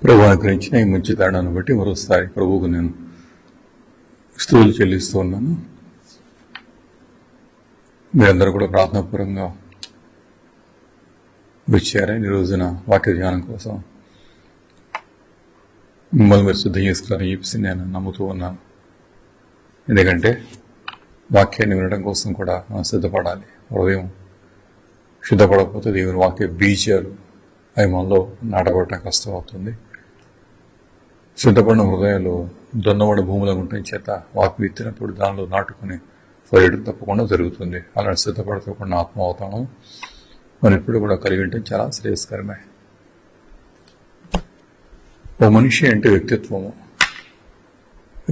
ప్రభు అనుగ్రహించిన ఈ మంచి తరుణాన్ని బట్టి మరోసారి ప్రభువుకు నేను స్తుతులు చెల్లిస్తూ ఉన్నాను. మీరందరూ కూడా ప్రార్థనాపూర్వకంగా వచ్చారని ఈ రోజున వాక్య ధ్యానం కోసం మిమ్మల్ని మీరు సిద్ధం చేసుకున్నారని చెప్పేసి నేను నమ్ముతూ ఉన్నాను. ఎందుకంటే వాక్యాన్ని వినడం కోసం కూడా మనం సిద్ధపడాలి. హృదయం సిద్ధపడకపోతే దేవుని వాక్య బీజాలు అవి మనలో నాటబడటం కష్టం అవుతుంది. సిద్ధపడిన హృదయాలు దొన్నబడిన భూములో ఉంటాయి చేత వాక్యం విత్తినప్పుడు దానిలో నాటుకుని ఫలితం తప్పకుండా జరుగుతుంది. అలాంటి సిద్ధపడకుండా ఆత్మ అవుతాము మనం ఇప్పుడు కూడా కలిగి ఉంటే చాలా శ్రేయస్కరమే. ఓ మనిషి అంటే వ్యక్తిత్వము.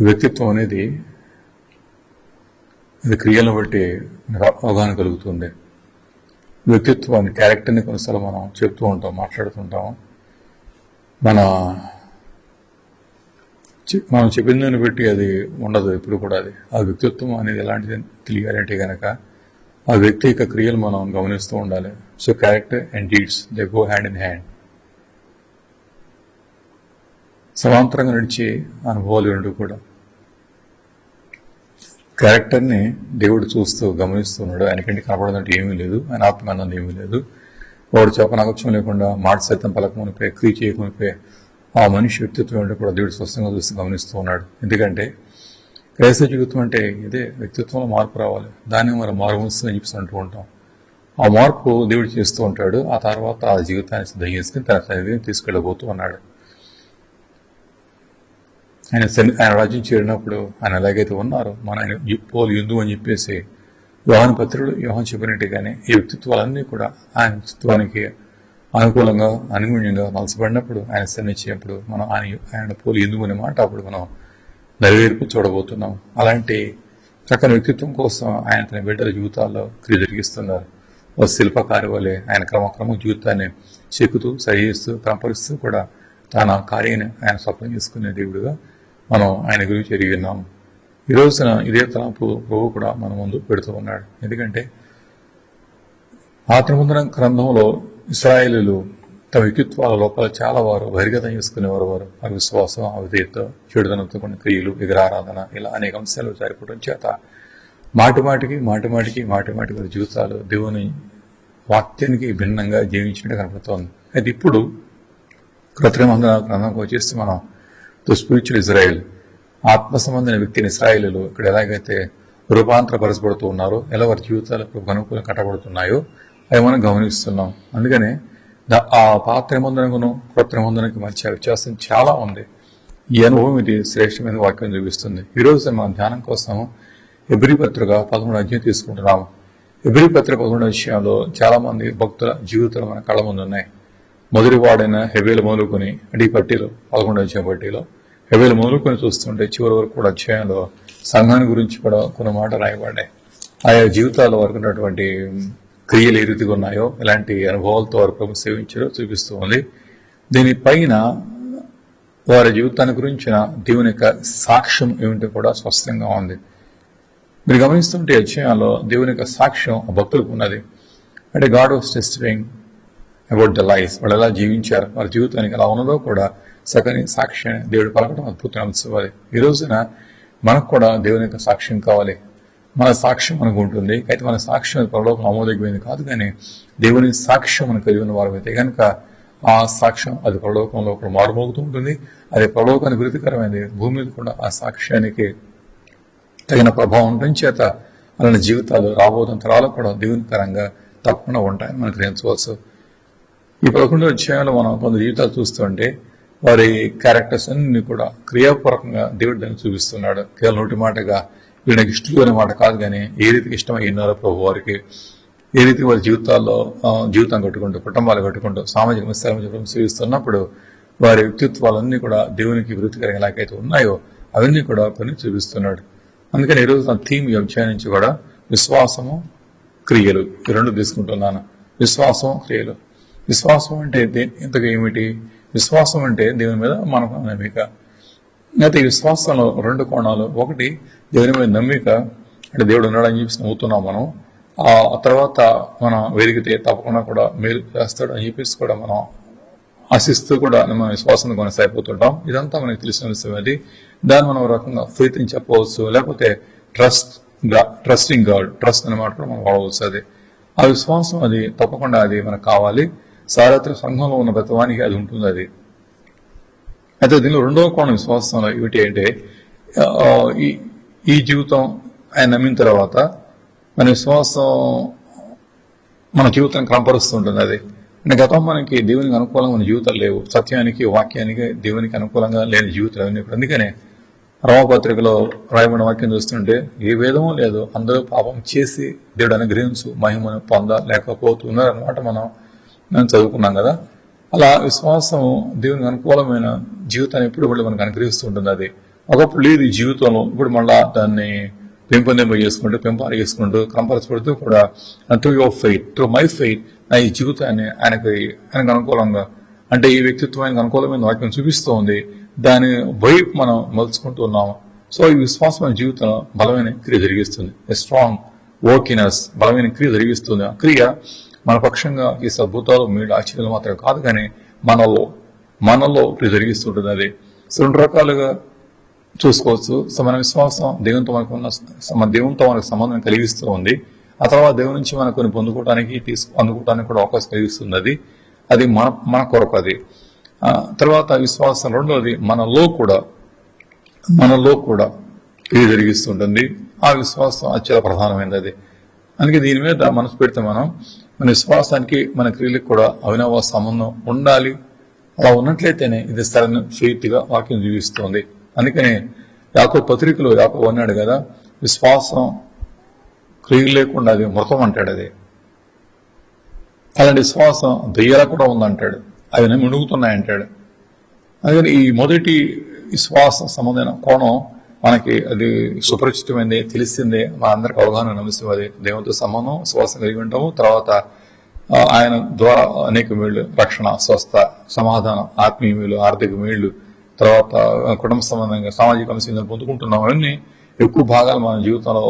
వ్యక్తిత్వం అనేది అది క్రియలను బట్టి అవగాహన కలుగుతుంది. వ్యక్తిత్వాన్ని క్యారెక్టర్ని కొన్నిసార్లు మనం చెప్తూ ఉంటాం, మాట్లాడుతుంటాము. మనం చెప్పిన దాన్ని బట్టి అది ఉండదు ఎప్పుడు కూడా. అది ఆ వ్యక్తిత్వం అనేది ఎలాంటిది తెలియాలంటే కనుక ఆ వ్యక్తి యొక్క క్రియలు మనం గమనిస్తూ ఉండాలి. So character and deeds they go hand in hand. సమాంతరంగా నడిచే అనుభవాలు రెండు కూడా. క్యారెక్టర్ని దేవుడు చూస్తూ గమనిస్తున్నాడు. ఆయనకంటే కనపడదంటే ఏమీ లేదు, ఆయన ఆత్మన్నది ఏమీ లేదు. వాడు చెప్పనగత్యం లేకుండా మాట సైతం పలకమునిపై క్రియ చేయకునిపై ఆ మనిషి వ్యక్తిత్వం అంటే కూడా దేవుడు స్పష్టంగా చూస్తూ గమనిస్తూ ఉన్నాడు. ఎందుకంటే క్రైస్తవ జీవితం అంటే ఇదే, వ్యక్తిత్వంలో మార్పు రావాలి. దాన్ని మనం మారుమూసి అని చెప్పి అంటూ ఉంటాం. ఆ మార్పు దేవుడు చేస్తూ ఉంటాడు. ఆ తర్వాత ఆ జీవితాన్ని సిద్ధం చేసుకుని తన సన్నిధిని తీసుకెళ్ళబోతూ ఉన్నాడు. ఆయన రాజ్యం చేరినప్పుడు ఆయన ఎలాగైతే ఉన్నారో మన ఆయన పోలు యుద్ధు అని చెప్పేసి యోహాను పత్రికలు యోహాను చెప్పినట్టుగానే ఈ వ్యక్తిత్వాలన్నీ కూడా ఆయన వ్యక్తిత్వానికి అనుకూలంగా అనుగుణ్యంగా మలసపడినప్పుడు ఆయన సన్నిచ్చినప్పుడు మనం ఆయన పోలు యుద్ధు అనే మాట అప్పుడు మనం నెరవేర్పు చూడబోతున్నాం. అలాంటి చక్కని వ్యక్తిత్వం కోసం ఆయన తన బిడ్డల జీవితాల్లో క్రియ జరిగిస్తున్నారు. ఓ శిల్పకారి వలె ఆయన క్రమక్రమం జీవితాన్ని చెక్కుతూ సరిచేస్తూ క్రమపరుస్తూ కూడా తన కార్యాన్ని ఆయన స్వప్నం చేసుకునే దేవుడుగా మనం ఆయన గురించి ఎరిగి ఉన్నాము. ఈ రోజున ఇదే తలంపు ప్రభు కూడా మన ముందు పెడుతూ ఉన్నాడు. ఎందుకంటే ఆత్మముద్ర గ్రంథంలో ఇశ్రాయేలీయులు తమ వ్యక్తిత్వాల లోపల చాలా వారు బహిర్గతం చేసుకునేవారు. వారు అవిశ్వాసం, అవిధేయత, చెడుదనంతో కొన్ని క్రియలు, విగ్రహారాధన, ఇలా అనేక అంశాలు సరిపోవడం చేత మాటిమాటికి వారి జీవితాలు దేవుని వాక్యానికి భిన్నంగా జీవించినట్టు కనపడుతోంది. అయితే ఇప్పుడు కృత్రిమంగా గ్రంథంకి వచ్చేసి మనం ద స్పిరిచువల్ ఇజ్రాయెల్, ఆత్మ సంబంధమైన వ్యక్తిని ఇశ్రాయేలీయులు ఇక్కడ ఎలాగైతే రూపాంతరపరచబడుతూ ఉన్నారో, ఎలా వారి జీవితాలకు అనుకూలంగా కట్టబడుతున్నాయో అవి మనం గమనిస్తున్నాం. అందుకనే ఆ పాత నిబంధనకును కొత్త నిబంధనకి మధ్య వ్యత్యాసం చాలా ఉంది. ఈ అనుభవం ఇది శ్రేష్టమైన వాక్యం చూపిస్తుంది. ఈ రోజు మన ధ్యానం కోసం హెబ్రీ పత్రిక 11వ అధ్యాయం తీసుకుంటున్నాము. హెబ్రీ పత్రిక 11వ అధ్యాయంలో చాలా మంది భక్తుల జీవితాలు మన కళ్ళ ముందు ఉన్నాయి. మొదటి వాడైన హెబేలు మొదలుకొని అడి పట్టీలో 11వ అధ్యాయం పట్టీలో హెబేలు మొదలుకొని చూస్తుంటే చివరి వరకు కూడా అధ్యాయంలో సంఘాన్ని గురించి కూడా కొన్ని మాటలు రాయబడ్డాయి. ఆయా జీవితాల్లో వరకు ఉన్నటువంటి క్రియలు ఏ రీతిగా ఉన్నాయో, ఎలాంటి అనుభవాలతో వారు ప్రభు సేవించారో చూపిస్తూ ఉంది. దీనిపైన వారి జీవితాన్ని గురించిన దేవుని యొక్క సాక్ష్యం ఏమిటో కూడా స్పష్టంగా ఉంది. మీరు గమనిస్తుంటే అధ్యాయంలో దేవుని యొక్క సాక్ష్యం ఆ భక్తులకు ఉన్నది. అంటే God was testifying about the life, వాళ్ళు ఎలా జీవించారు, వారి జీవితానికి ఎలా ఉన్నదో కూడా సగని సాక్ష్యం దేవుడు పలకడం అద్భుతమైన అంశం. అది ఈ రోజున మనకు కూడా దేవుని యొక్క సాక్ష్యం కావాలి. మన సాక్ష్యం మనకు ఉంటుంది. అయితే మన సాక్ష్యం పరలోకం ఆమోదమైంది కాదు, కానీ దేవుని సాక్ష్యం మనకు కలిగిన వారు అయితే కనుక ఆ సాక్ష్యం అది పరలోకంలో కూడా మారుమోగుతూ ఉంటుంది. అది పరలోకానికి ప్రీతికరమైనది. భూమి మీద కూడా ఆ సాక్ష్యానికి తగిన ప్రభావం ఉండడం చేత అలాంటి జీవితాలు రాబోతున్న తరాలు కూడా దేవునికరంగా తప్పకుండా ఉంటాయని మనం గ్రహించవచ్చు. ఈ 11వ అధ్యాయంలో మనం కొంత జీవితాలు చూస్తుంటే వారి క్యారెక్టర్స్ అన్ని కూడా క్రియాపూర్వకంగా దేవుడు దాన్ని చూపిస్తున్నాడు. కేవలం నోటి మాటగా వీళ్ళకి ఇష్టం అనే మాట కాదు, కానీ ఏ రీతికి ఇష్టమైనారో ప్రభు వారికి, ఏ రీతికి వారి జీవితాల్లో జీవితం కట్టుకుంటూ, కుటుంబాలు కట్టుకుంటూ, సామాజిక విస్తరణ సేవిస్తున్నప్పుడు వారి వ్యక్తిత్వాలన్నీ కూడా దేవునికి వృత్తికరంగా ఎలాగైతే ఉన్నాయో అవన్నీ కూడా కొన్ని చూపిస్తున్నాడు. అందుకని ఈరోజు నా థీమ్ ఈ అధ్యాయం నుంచి కూడా విశ్వాసము, క్రియలు ఈ రెండు తీసుకుంటున్నాను. విశ్వాసం, క్రియలు. విశ్వాసం అంటే ఇంతగా ఏమిటి? విశ్వాసం అంటే దేవుని మీద మనకు నమ్మిక. అయితే ఈ విశ్వాసంలో రెండు కోణాలు. ఒకటి దేవుని మీద నమ్మిక, అంటే దేవుడు ఉన్నాడని చెప్పేసి నమ్ముతున్నాం మనం. ఆ తర్వాత మనం వెలిగితే తప్పకుండా కూడా మేలు చేస్తాడు అని చెప్పేసి కూడా మనం ఆశిస్తూ కూడా మన విశ్వాసం కొనసాగిపోతుంటాం. ఇదంతా మనకు తెలిసిన విషయం. అది దాన్ని మనం ఒక రకంగా ఫెయిత్ అని చెప్పవచ్చు, లేకపోతే ట్రస్టింగ్ గాడ్, ట్రస్ట్ అన్నమాట కూడా మనం వాడవచ్చు. అది ఆ విశ్వాసం అది తప్పకుండా అది మనకు కావాలి. సార్వత్రిక సంఘంలో ఉన్న ప్రతివానికి అది ఉంటుంది. అది అయితే దీనిలో రెండవ కోణం విశ్వాసంలో ఏమిటి అంటే ఈ జీవితం ఆయన నమ్మిన తర్వాత మన విశ్వాసం మన జీవితాన్ని క్రమపరుస్తుంటుంది. అది అంటే గతం మనకి దేవునికి అనుకూలంగా మన జీవితాలు లేవు, సత్యానికి వాక్యానికి దేవునికి అనుకూలంగా లేని జీవితాలు అవన్నీ. అందుకనే రోమపత్రికలో రాయబడిన వాక్యం చూస్తుంటే ఏ భేదమూ లేదు, అందరూ పాపం చేసి దేవుడు అనుగ్రహించు మహిమను పొందలేకపోతున్నారు అన్నమాట మనం చదువుకున్నాం కదా. అలా విశ్వాసం దేవునికి అనుకూలమైన జీవితాన్ని ఎప్పుడు కూడా మనకు అనుగ్రహిస్తుంటుంది. అది ఒకప్పుడు లేదు ఈ జీవితంలో, ఇప్పుడు మళ్ళా దాన్ని పెంపాలు చేసుకుంటూ క్రమపరచబడుతూ కూడా through your faith, through my faith, నా ఈ జీవితాన్ని ఆయనకు అనుకూలంగా, అంటే ఈ వ్యక్తిత్వం ఆయనకు అనుకూలమైన వాక్యం చూపిస్తూ ఉంది, దాని వైపు మనం మలుచుకుంటూ ఉన్నాము. సో ఈ విశ్వాసమైన జీవితంలో బలమైన క్రియ జరిగిస్తుంది. ఎ స్ట్రాంగ్ వర్కినెస్, బలమైన క్రియ జరిగిస్తుంది. ఆ క్రియ మన పక్షంగా ఈ అద్భుతాలు మీడు ఆశ్చర్యాలు మాత్రం కాదు, కానీ మనలో క్రియ జరిగిస్తుంటుంది. అది సో రెండు రకాలుగా చూసుకోవచ్చు. సో మన విశ్వాసం దేవునితో మనకు సంబంధం కలిగిస్తూ ఉంది. ఆ తర్వాత దేవుని నుంచి మనకు కొన్ని అందుకోవడానికి కూడా అవకాశం కలిగిస్తుంది. అది మన కొరకు. అది తర్వాత విశ్వాసం రెండోది మనలో కూడా ఇది జరిగిస్తుంటుంది. ఆ విశ్వాసం అత్యంత ప్రధానమైనది. అది అందుకే దీని మీద మనసు పెడితే మన విశ్వాసానికి మన క్రియలకు కూడా అవినావ సంబంధం ఉండాలి. అలా ఉన్నట్లయితేనే ఇది సరైన ఫెయిత్ గా వాక్యం జీవిస్తుంది. అందుకనే యాకోబు పత్రికలో యాకోబు అన్నాడు కదా, విశ్వాసం క్రియలు లేకుండా అది మృతం అంటాడు. అది అలాంటి విశ్వాసం దెయ్యాల కూడా ఉందంటాడు, అవి మునుగుతున్నాయంటాడు. అందుకని ఈ మొదటి విశ్వాస సంబంధమైన కోణం మనకి అది సుపరిచితమైంది, తెలిసిందే, మన అందరికి అవగాహన నమ్మిస్తాం. అది దేవునితో సంబంధం, విశ్వాసం కలిగి ఉంటాము. తర్వాత ఆయన ద్వారా అనేక మేళ్లు, రక్షణ, స్వస్థ, సమాధానం, ఆత్మీయ మేలు, ఆర్థిక మేళ్లు, తర్వాత కుటుంబ సంబంధంగా సామాజిక అంశాలను పొందుకుంటున్నాం. అవన్నీ ఎక్కువ భాగాలు మన జీవితంలో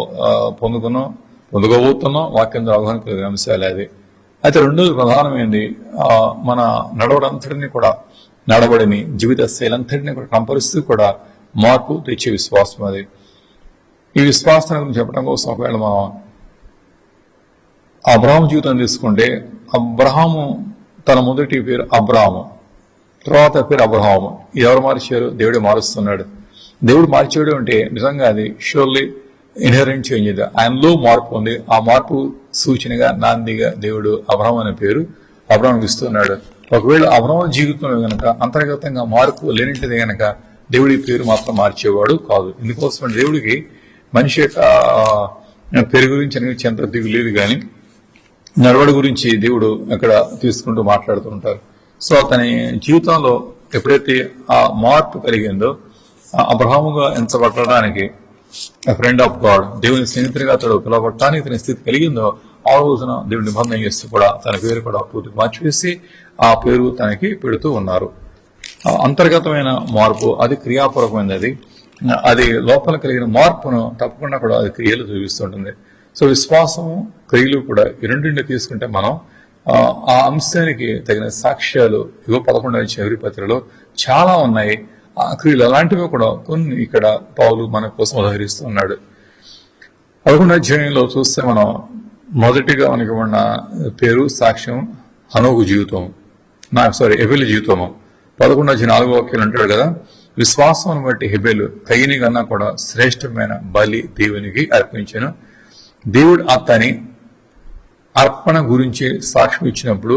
పొందుకోబోతున్నాం. వాక్యం ద్వారా అవగాహన కలిగిన అంశాలే. అది అయితే రెండోది ప్రధానమైనది, మన నడబడిని జీవిత శైలంతటిని కూడా కంపరిస్తూ కూడా మార్పు తెచ్చే విశ్వాసం. అది ఈ విశ్వాసం గురించి చెప్పడం కోసం ఒకవేళ మనం అబ్రహాము జీవితం తీసుకుంటే, అబ్రహాము తన మొదటి పేరు అబ్రాము, తర్వాత పేరు అబ్రహాము. ఎవరు మార్చారు? దేవుడే మారుస్తున్నాడు. దేవుడు మార్చాడు అంటే నిజంగా అది షూర్లీ ఇన్హెరెంట్ చేంజ్. ఇది ఆయనలో మార్పు ఉంది. ఆ మార్పు సూచనగా, నాందిగా దేవుడు అబ్రహాం అనే పేరు అబ్రహాంకి ఇస్తున్నాడు. ఒకవేళ అబ్రహాం జీవితంలో గనక అంతర్గతంగా మార్పు లేనింటిది గనక దేవుడి పేరు మాత్రం మార్చేవాడు కాదు. ఇందుకోసం దేవుడికి మనిషి యొక్క పేరు గురించి అనేది ఎంత దిగు లేదు, కానీ నడవడి గురించి దేవుడు అక్కడ తీసుకుంటూ మాట్లాడుతూ ఉంటారు. సో అతని జీవితంలో ఎప్పుడైతే ఆ మార్పు కలిగిందో, అబ్రహాముగా ఎంచబట్టడానికి, ఫ్రెండ్ ఆఫ్ గాడ్, దేవుని స్నేహితుడిగా అతడు పిలవబట్టడానికి తన స్థితి కలిగిందో, ఆ రోజున దేవుడి నిబంధన చేస్తూ కూడా తన పేరు కూడా పూర్తిగా మార్చివేసి ఆ పేరు తనకి పెడుతూ ఉన్నారు. అంతర్గతమైన మార్పు అది క్రియాపూర్వకమైనది. అది లోపల కలిగిన మార్పును తప్పకుండా కూడా అది క్రియలు చూపిస్తుంటుంది. సో విశ్వాసము, క్రియలు కూడా ఈ రెండింటిని తీసుకుంటే మనం ఆ అంశానికి తగిన సాక్ష్యాలు 11 ఎవరి పత్రికలో చాలా ఉన్నాయి. ఆ క్రియలు అలాంటివి కూడా కొన్ని ఇక్కడ పౌలు మన కోసం ఉదహరిస్తూ ఉన్నాడు. 11వ అధ్యాయంలో చూస్తే మనం మొదటిగా మనకి ఉన్న పేరు సాక్ష్యం హనోకు జీవితం, హెబెలు జీవితము. 11:4 వాక్యాలు అంటాడు కదా, విశ్వాసం బట్టి హెబెలు కయ్యని కన్నా కూడా శ్రేష్టమైన బలి దేవునికి అర్పించాను. దేవుడు అతని అర్పణ గురించి సాక్ష్యం ఇచ్చినప్పుడు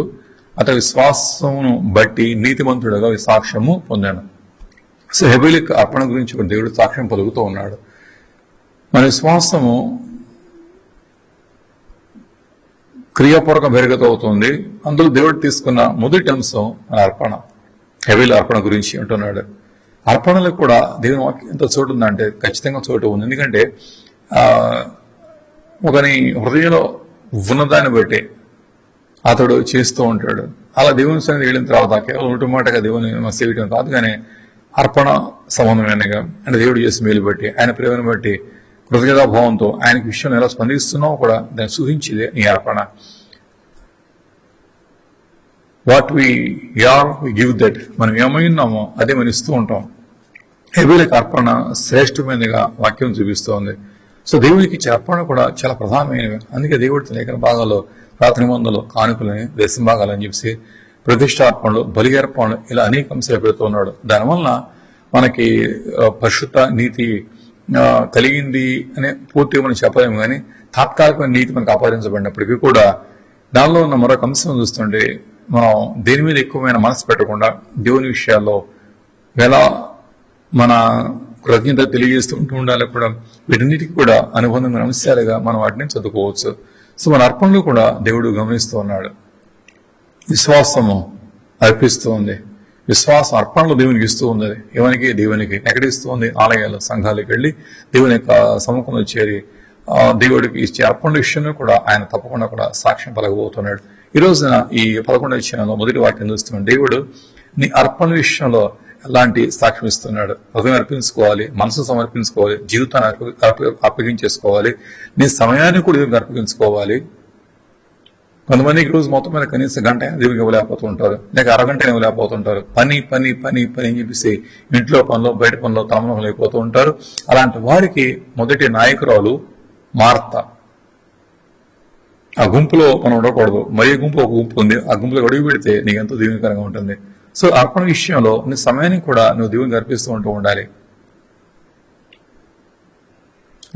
అతని విశ్వాసమును బట్టి నీతిమంతుడుగా సాక్ష్యము పొందాను. సో హెబెలు అర్పణ గురించి దేవుడు సాక్ష్యం పలుకుతూ ఉన్నాడు. మన విశ్వాసము క్రియాపూర్వక మెరుగత అవుతుంది. అందులో దేవుడు తీసుకున్న మొదటి అంశం అర్పణ. హెబెలు అర్పణ గురించి అంటున్నాడు. అర్పణలకు కూడా దేవుని వాక్యం ఎంత చోటు ఉందంటే ఖచ్చితంగా చోటు ఉంది. ఎందుకంటే ఒకని హృదయంలో ఉన్నదాన్ని బట్టి అతడు చేస్తూ ఉంటాడు. అలా దేవుని సన్నిధి వెళ్ళిన తర్వాత కేవలం ఒట్టుమాటగా దేవుని సేవించడం కాదు, కానీ అర్పణ సంబంధమైనగా, అంటే దేవుడు చేసి మేలు బట్టి, ఆయన ప్రేమను బట్టి కృతజ్ఞతాభావంతో ఆయనకి విషయం ఎలా స్పందిస్తున్నావు కూడా దాన్ని సూచించేదే నీ అర్పణ. వాట్ వి గివ్ దట్, మనం ఏమై ఉన్నామో అదే మనం ఇస్తూ ఉంటాం. హెబేలుకి అర్పణ శ్రేష్టమైనదిగా వాక్యం చూపిస్తోంది. సో దేవుడికి ఇచ్చే అర్పణ కూడా చాలా ప్రధానమైనవి. అందుకే దేవుడి లేఖన భాగంలో రాత్రి మందులు కానుకలని దశమ భాగాలు అని చెప్పి ప్రతిష్టార్పణలు, బలి అర్పణలు ఇలా అనేక అంశాలు పెడుతున్నాడు. దానివల్ల మనకి పరిశుద్ధ నీతి కలిగింది అనే పూర్తిగా మనం చెప్పలేము, కానీ తాత్కాలికమైన నీతి మనకు ఆపాదించబడినప్పటికీ కూడా దానిలో ఉన్న మరొక అంశం చూస్తుంటే మనం దేని మీద ఎక్కువమైన మనసు పెట్టకుండా దేవుని విషయాల్లో ఎలా మన కృతజ్ఞత తెలియజేస్తూ ఉండాలి కూడా, వీటన్నిటికీ కూడా అనుబంధమైన అంశాలుగా మనం వాటిని చదువుకోవచ్చు. సో మన అర్పణలు కూడా దేవుడు గమనిస్తూ ఉన్నాడు. విశ్వాసము అర్పిస్తూ ఉంది, విశ్వాసం అర్పణలు దేవునికి ఇస్తూ ఉంది. దేవునికి ఎక్కడిస్తూ ఉంది? ఆలయాలు, సంఘాలకు వెళ్ళి దేవుని యొక్క సముఖంలో చేరి దేవుడికి ఇచ్చే అర్పణల విషయంలో కూడా ఆయన తప్పకుండా కూడా సాక్ష్యం పలకబోతున్నాడు. ఈ రోజున ఈ 11వ అధ్యాయంలో మొదటి వాక్యం చూస్తున్నాడు. దేవుడు నీ అర్పణ విషయంలో ఎలాంటి సాక్ష్యం ఇస్తున్నాడు? హృదయం అర్పించుకోవాలి, మనసు సమర్పించుకోవాలి, జీవితాన్ని అప్పగించేసుకోవాలి, నీ సమయాన్ని కూడా దేవునికి అర్పించుకోవాలి. కొంతమందికి రోజు మొత్తం మీద కనీసం గంట దేవునికి ఇవ్వలేకపోతూ ఉంటారు, లేక అరగంట ఇవ్వలేకపోతుంటారు. పని పని పని పని అని చెప్పేసి ఇంట్లో పనులు, బయట పనులు తమనం అయిపోతూ ఉంటారు. అలాంటి వారికి మొదటి నాయకురాలు మార్త. ఆ గుంపులో మనం ఉండకూడదు. మరీ గుంపు ఒక గుంపు ఉంది, ఆ గుంపులో అడుగు పెడితే నీకు ఎంతో దీవెనకరంగా ఉంటుంది. సో అర్పణ విషయంలో నీ సమయాన్ని కూడా నువ్వు దేవునికి అర్పిస్తూ ఉండాలి.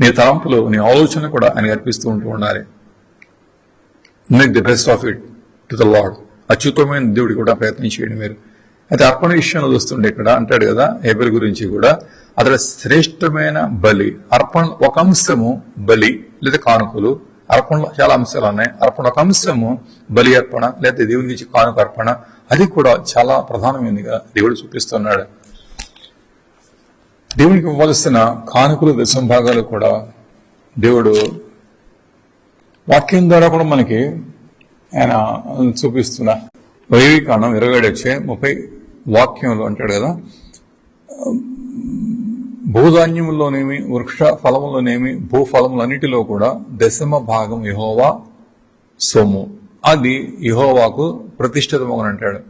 నీ తలంపులు, నీ ఆలోచన కూడా ఆయనకు అర్పిస్తూ ఉండాలి. Make the best of it to the lord. అత్యుత్తమైన దేవుడికి కూడా ప్రయత్నం చేయండి మీరు. అయితే అర్పణ విషయంలో చూస్తుండే ఇక్కడ అంటాడు కదా హేబెలు గురించి కూడా, అతడు శ్రేష్టమైన బలి. అర్పణ ఒక అంశము బలి లేదా కానుకలు. అర్పణలో చాలా అంశాలు ఉన్నాయి. అర్పణ ఒక అంశము బలి అర్పణ లేదా దేవునికి ఇచ్చి కానుక అర్పణ. అది కూడా చాలా ప్రధానమైనదిగా దేవుడు చూపిస్తున్నాడు. దేవునికి ఇవ్వాల్సిన కానుకలు, దశమ భాగాలు కూడా దేవుడు వాక్యం ద్వారా కూడా మనకి ఆయన చూపిస్తున్నా. వైవికాండం 27:30 వాక్యంలో అంటాడు కదా, భూధాన్యములోనేమి వృక్ష ఫలములోనేమి భూఫలములన్నిటిలో కూడా దశమ భాగం యెహోవా సొమ్ము, అది యెహోవాకు ప్రతిష్ఠితమని అంటాడు.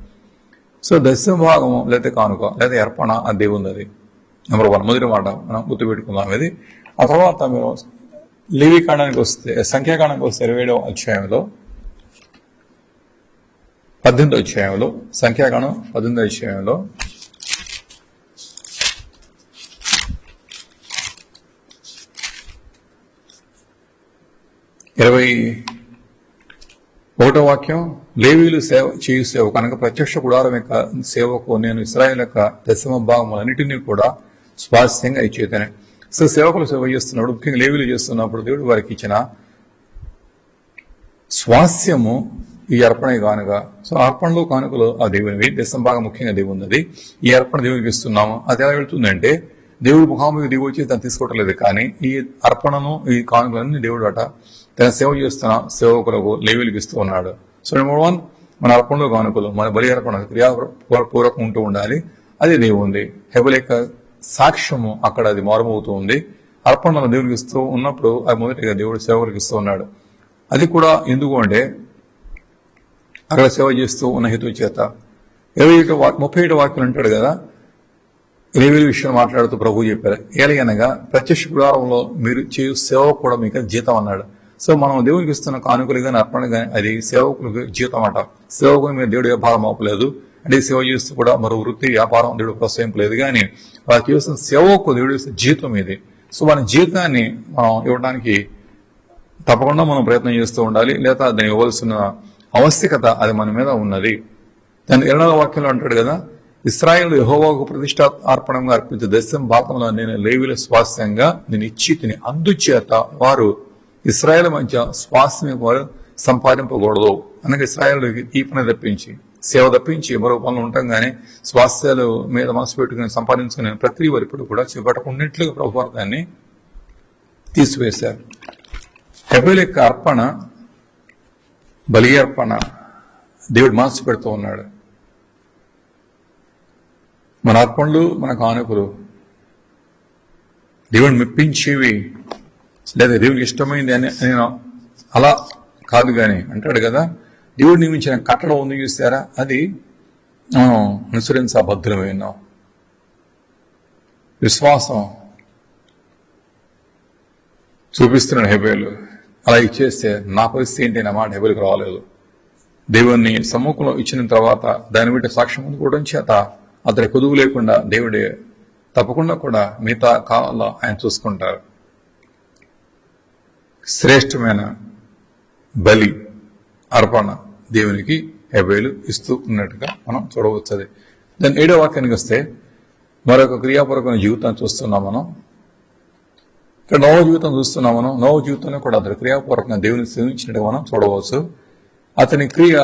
సో దశమ భాగము లేదా కానుక లేదా అర్పణ అది దేవుంది. అది నెంబర్ 1 మొదటి మాట మనం గుర్తుపెట్టుకుందాం. ఇది ఆ తర్వాత మీరు లేవీకాండానికి వస్తే, సంఖ్యాకాండానికి వస్తే 27వ అధ్యాయంలో 18వ అధ్యాయంలో, సంఖ్యాకాండం 18వ అధ్యాయంలో 21వ వాక్యం, లేవీలు చేయు సేవ కనుక ప్రత్యక్ష గుడారం యొక్క సేవకు నేను ఇశ్రాయేలు యొక్క దశమ భాగములన్నిటినీ కూడా స్వాస్థ్యంగా ఇచ్చేతనే. సో సేవకులు సేవ చేస్తున్నప్పుడు, ముఖ్యంగా లేవీలు చేస్తున్నప్పుడు దేవుడు వారికి ఇచ్చిన స్వాస్థ్యము ఈ అర్పణ కానుక. సో అర్పణలు కానుకలు ఆ దేవునివి, దశమ భాగం ముఖ్యంగా దేవునిది. ఈ అర్పణ దేవునికి ఇస్తున్నాము. అది ఎలా వెళ్తుందంటే దేవుడు ముఖాముఖి దిగి వచ్చి దాన్ని తీసుకోవటం లేదు, కానీ ఈ అర్పణను, ఈ కానుకలన్నీ దేవుడు అట తన సేవ చేస్తున్న సేవకులకు లేవీలకు ఇస్తూ ఉన్నాడు. సో నెంబర్ 1 మన అర్పణలు కానుకలు, మన బలి అర్పణ క్రియాపూర్వకం ఉంటూ ఉండాలి. అది దేవుంది. హెబెలు యొక్క సాక్ష్యము అక్కడ అది మారుమవుతూ ఉంది. అర్పణలను దేవుడికి ఇస్తూ ఉన్నప్పుడు అది మొదటిగా దేవుడు సేవకులకు ఇస్తూ ఉన్నాడు. అది కూడా ఎందుకు అంటే అక్కడ సేవ చేస్తూ ఉన్న హేతు చేత. 37 వాక్యం అంటాడు కదా, లేవీల విషయం మాట్లాడుతూ ప్రభు చెప్పారు, ఏలయనగా ప్రత్యక్ష గుడారంలో మీరు చేయు సేవ కూడా మీకు జీతం అన్నాడు. సో మనం దేవునికి ఇస్తున్న కానుకలు కానీ అర్పణ కానీ అది సేవకులకు జీతం అట. సేవకుని మీద దేవుడు వ్యాపారం ఆపలేదు అంటే సేవ చేస్తూ కూడా మరో వృత్తి వ్యాపారం దేవుడు ప్రోత్సహింపలేదు, కానీ వాళ్ళు చేస్తున్న సేవకు దేవుడు జీతం ఇది. సో మన జీతాన్ని మనం ఇవ్వడానికి తప్పకుండా మనం ప్రయత్నం చేస్తూ ఉండాలి, లేదా దాన్ని ఇవ్వాల్సిన ఆవశ్యకత అది మన మీద ఉన్నది. దాని 2వ వాక్యంలో అంటాడు కదా, ఇశ్రాయేలు యెహోవాకు ప్రతిష్ఠార్పణంగా అర్పించే దశమ భాగంలో నేను లేవీల స్వాస్థ్యంగా నేను ఇచ్చి తిని, అందుచేత వారు ఇశ్రాయేల్ మధ్య స్వాస్థ్యం వారు సంపాదింపకూడదు. అనగా ఇశ్రాయేలుకి ఈ పని తప్పించి, సేవ తప్పించి మరో పనులు ఉంటాం, కానీ స్వాస్థ్యాలు మీద మనసు పెట్టుకుని సంపాదించుకునే ప్రతి వారు ఇప్పుడు కూడా చేపట్టకున్నట్లుగా ప్రభువారు దాన్ని తీసివేశారు. హెబెలు యొక్క అర్పణ, బలి అర్పణ దేవుడు మనసు పెడుతూ ఉన్నాడు. మన అర్పణలు, మన కానుకలు దేవుని మెప్పించేవి లేదా దేవునికి ఇష్టమైంది అని నేను అలా కాదు, కానీ అంటాడు కదా, దేవుడు నియమించిన కట్టడం ఉంది చూస్తారా, అది మనం అనుసరించబద్ధులమైన విశ్వాసం చూపిస్తున్నాడు హెబేలు. అలా ఇచ్చేస్తే నా పరిస్థితి ఏంటి నా మాట హెబేలుకు రాలేదు. దేవుణ్ణి సమ్ముఖంలో ఇచ్చిన తర్వాత దాని బిడ్డ సాక్ష్యం అందుకోవడం చేత అతడి కొదువు లేకుండా దేవుడే తప్పకుండా కూడా మిగతా కాలంలో ఆయన చూసుకుంటారు. శ్రేష్టమైన బలి అర్పణ దేవునికి హెబేలు ఇస్తూ ఉన్నట్టుగా మనం చూడవచ్చది. దాని 7వ వాక్యానికి వస్తే మరొక క్రియాపూర్వకమైన జీవితాన్ని చూస్తున్నాం మనం. ఇక్కడ నోవ జీవితం చూస్తున్నాం మనం. నోవ జీవితంలో కూడా అతడు క్రియాపూర్వకంగా దేవుని సేవించినట్టుగా మనం చూడవచ్చు. అతని క్రియ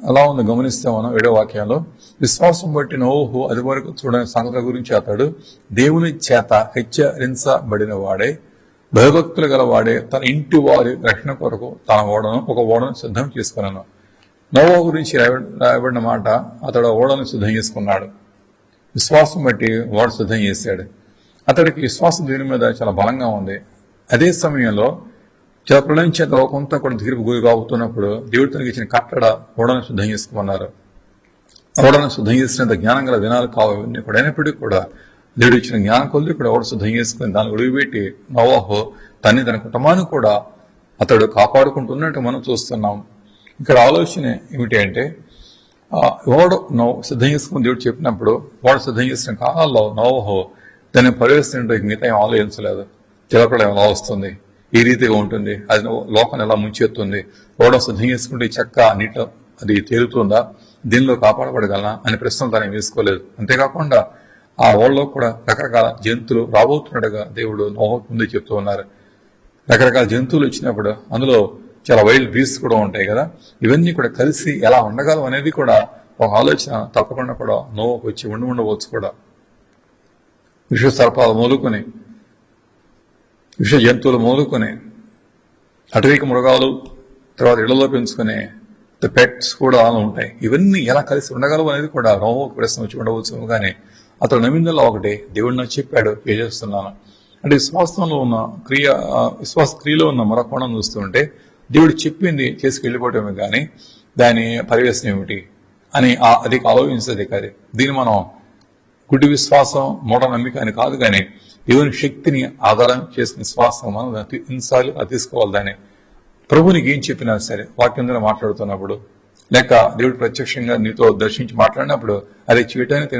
ఎలా ఉందో గమనిస్తే మనం 7వ వాక్యంలో విశ్వాసం బట్టి నోవహు అది వరకు చూడని సంగతుల గురించి అతడు దేవుని చేత హెచ్చరించబడిన వాడే, భయభక్తులు గల వాడే, తన ఇంటి వారి రక్షణ కొరకు తన ఒక ఓడను సిద్ధం చేసుకున్నాను. నోవహు గురించి రాయబడిన మాట, అతడు ఓడను సిద్ధం చేసుకున్నాడు. విశ్వాసం బట్టి వాడు సిద్ధం చేశాడు. అతడికి విశ్వాసం దేవుని మీద చాలా బలంగా ఉంది. అదే సమయంలో చాలా ప్రళయం చేత కొంత కూడా తీర్పు గురి కాబోతున్నప్పుడు దేవుడు తనకి ఇచ్చిన కట్టడ ఓడను సిద్ధం చేసుకోమన్నారు. ఓడను సిద్ధం చేసినంత జ్ఞానం గల దినాలు కావన్నీ కూడా అయినప్పటికీ కూడా దేవుడు ఇచ్చిన జ్ఞానం కొద్ది కూడా ఓడ సిద్ధం చేసుకుని దాన్ని విడిపెట్టి నోవహు తన కుటుంబాన్ని కూడా అతడు కాపాడుకుంటున్నట్టు మనం చూస్తున్నాం. ఇక్కడ ఆలోచన ఏమిటి అంటే, ఓడ సిద్ధం చేసుకుని దేవుడు చెప్పినప్పుడు ఓడ సిద్ధం చేసిన కాలాల్లో నోవహు దాన్ని పరివేశించడానికి మిగతా ఏం ఆలోచించలేదు. జలప్రళయం ఎలా వస్తుంది, ఈ రీతిగా ఉంటుంది, అది లోకాన్ని ఎలా ముంచెత్తుంది, ఓడ సిద్ధం చేసుకుంటే చెక్క నీట అది తేలుతుందా, దీనిలో కాపాడబడగలనా అనే ప్రశ్నలు దాన్ని వేసుకోలేదు. అంతేకాకుండా ఆ ఓడలో కూడా రకరకాల జంతువులు రాబోతున్నట్టుగా దేవుడు నోవహుకు ముందే చెప్తూ ఉన్నారు. రకరకాల జంతువులు వచ్చినప్పుడు అందులో చాలా వైల్డ్ బీస్ట్ కూడా ఉంటాయి కదా, ఇవన్నీ కూడా కలిసి ఎలా ఉండగలం అనేది కూడా ఒక ఆలోచన తప్పకుండా కూడా నోవహుకు వచ్చి ఉండవచ్చు కూడా. విష సర్పాలు మొదలుకొని, విష జంతువులు మొదలుకొని, అటవీక మృగాలు, తర్వాత ఇళ్లలో పెంచుకునే పెట్స్ కూడా అలా ఉంటాయి. ఇవన్నీ ఎలా కలిసి ఉండగలవు అనేది కూడా నోవహుకు ప్రశ్న వచ్చి ఉండవచ్చు. కానీ అతడు నమ్మిందల్లో ఒకటి, దేవుడు నాకు చెప్పాడు, చేస్తున్నాను అంటే విశ్వాసంలో ఉన్న విశ్వాస క్రియలో ఉన్న మరో కోణం చూస్తుంటే దేవుడు చెప్పింది చేసుకెళ్ళిపోవటమే కానీ దాని పరివేశం ఏమిటి అని అది ఆలోచించేది కాదు. దీన్ని మనం గుడ్డి విశ్వాసం, మూఢ నమ్మిక అని కాదు, కానీ దేవుని శక్తిని ఆధారం చేసుకునే విశ్వాసం మనం ఇన్నిసార్లు తీసుకోవాలి. దాన్ని ప్రభునికి ఏం చెప్పినా సరే వాక్యం ద్వారా మాట్లాడుతున్నప్పుడు, లేక దేవుడు ప్రత్యక్షంగా నీతో దర్శించి మాట్లాడినప్పుడు అది చేయటానికి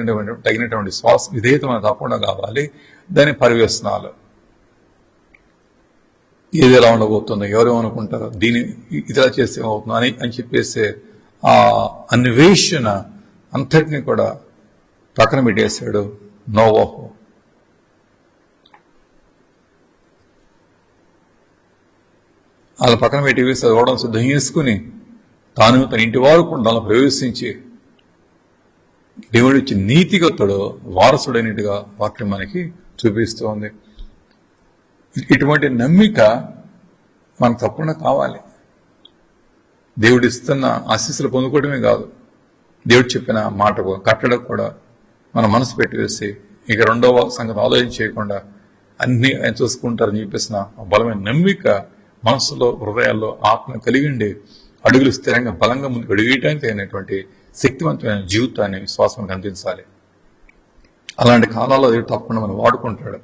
తగినటువంటి శ్వాస విధేయత మనం తప్పకుండా కావాలి. దాని పరివేశనాలు ఏది ఎలా ఉండబోతుందో, ఎవరేమనుకుంటారో, దీన్ని ఇతర చేస్తే ఏమవుతుందో అని చెప్పేసి ఆ అన్వేషణ అంతటినీ కూడా పక్కన పెట్టేశాడు నోవహు. అలా పక్కన పెట్టి వేసి ఓడడం సిద్ధం చేసుకుని తాను తన ఇంటి వారు కూడా దానిలో ప్రవేశించి దేవుడిచ్చి నీతిగతుడు వారసుడైనట్టుగా వాక్యం మనకి చూపిస్తోంది. ఇటువంటి నమ్మిక మనకు తప్పకుండా కావాలి. దేవుడిస్తున్న ఆశీస్సులు పొందుకోవడమే కాదు, దేవుడు చెప్పిన మాటకు కట్టడం కూడా మన మనసు పెట్టివేసి ఇక రెండవ సంగతి ఆలోచన చేయకుండా అన్ని ఆయన చూసుకుంటారని చెప్పేసిన బలమైన నమ్మిక మనసులో, హృదయాల్లో, ఆత్మ కలిగిండి అడుగులు స్థిరంగా బలంగా ముందుకు అడుగేయడానికి అయినటువంటి శక్తివంతమైన జీవితాన్ని విశ్వాసం అందించాలి. అలాంటి కాలాల్లో దేవుడు తప్పకుండా మనం వాడుకుంటాడు.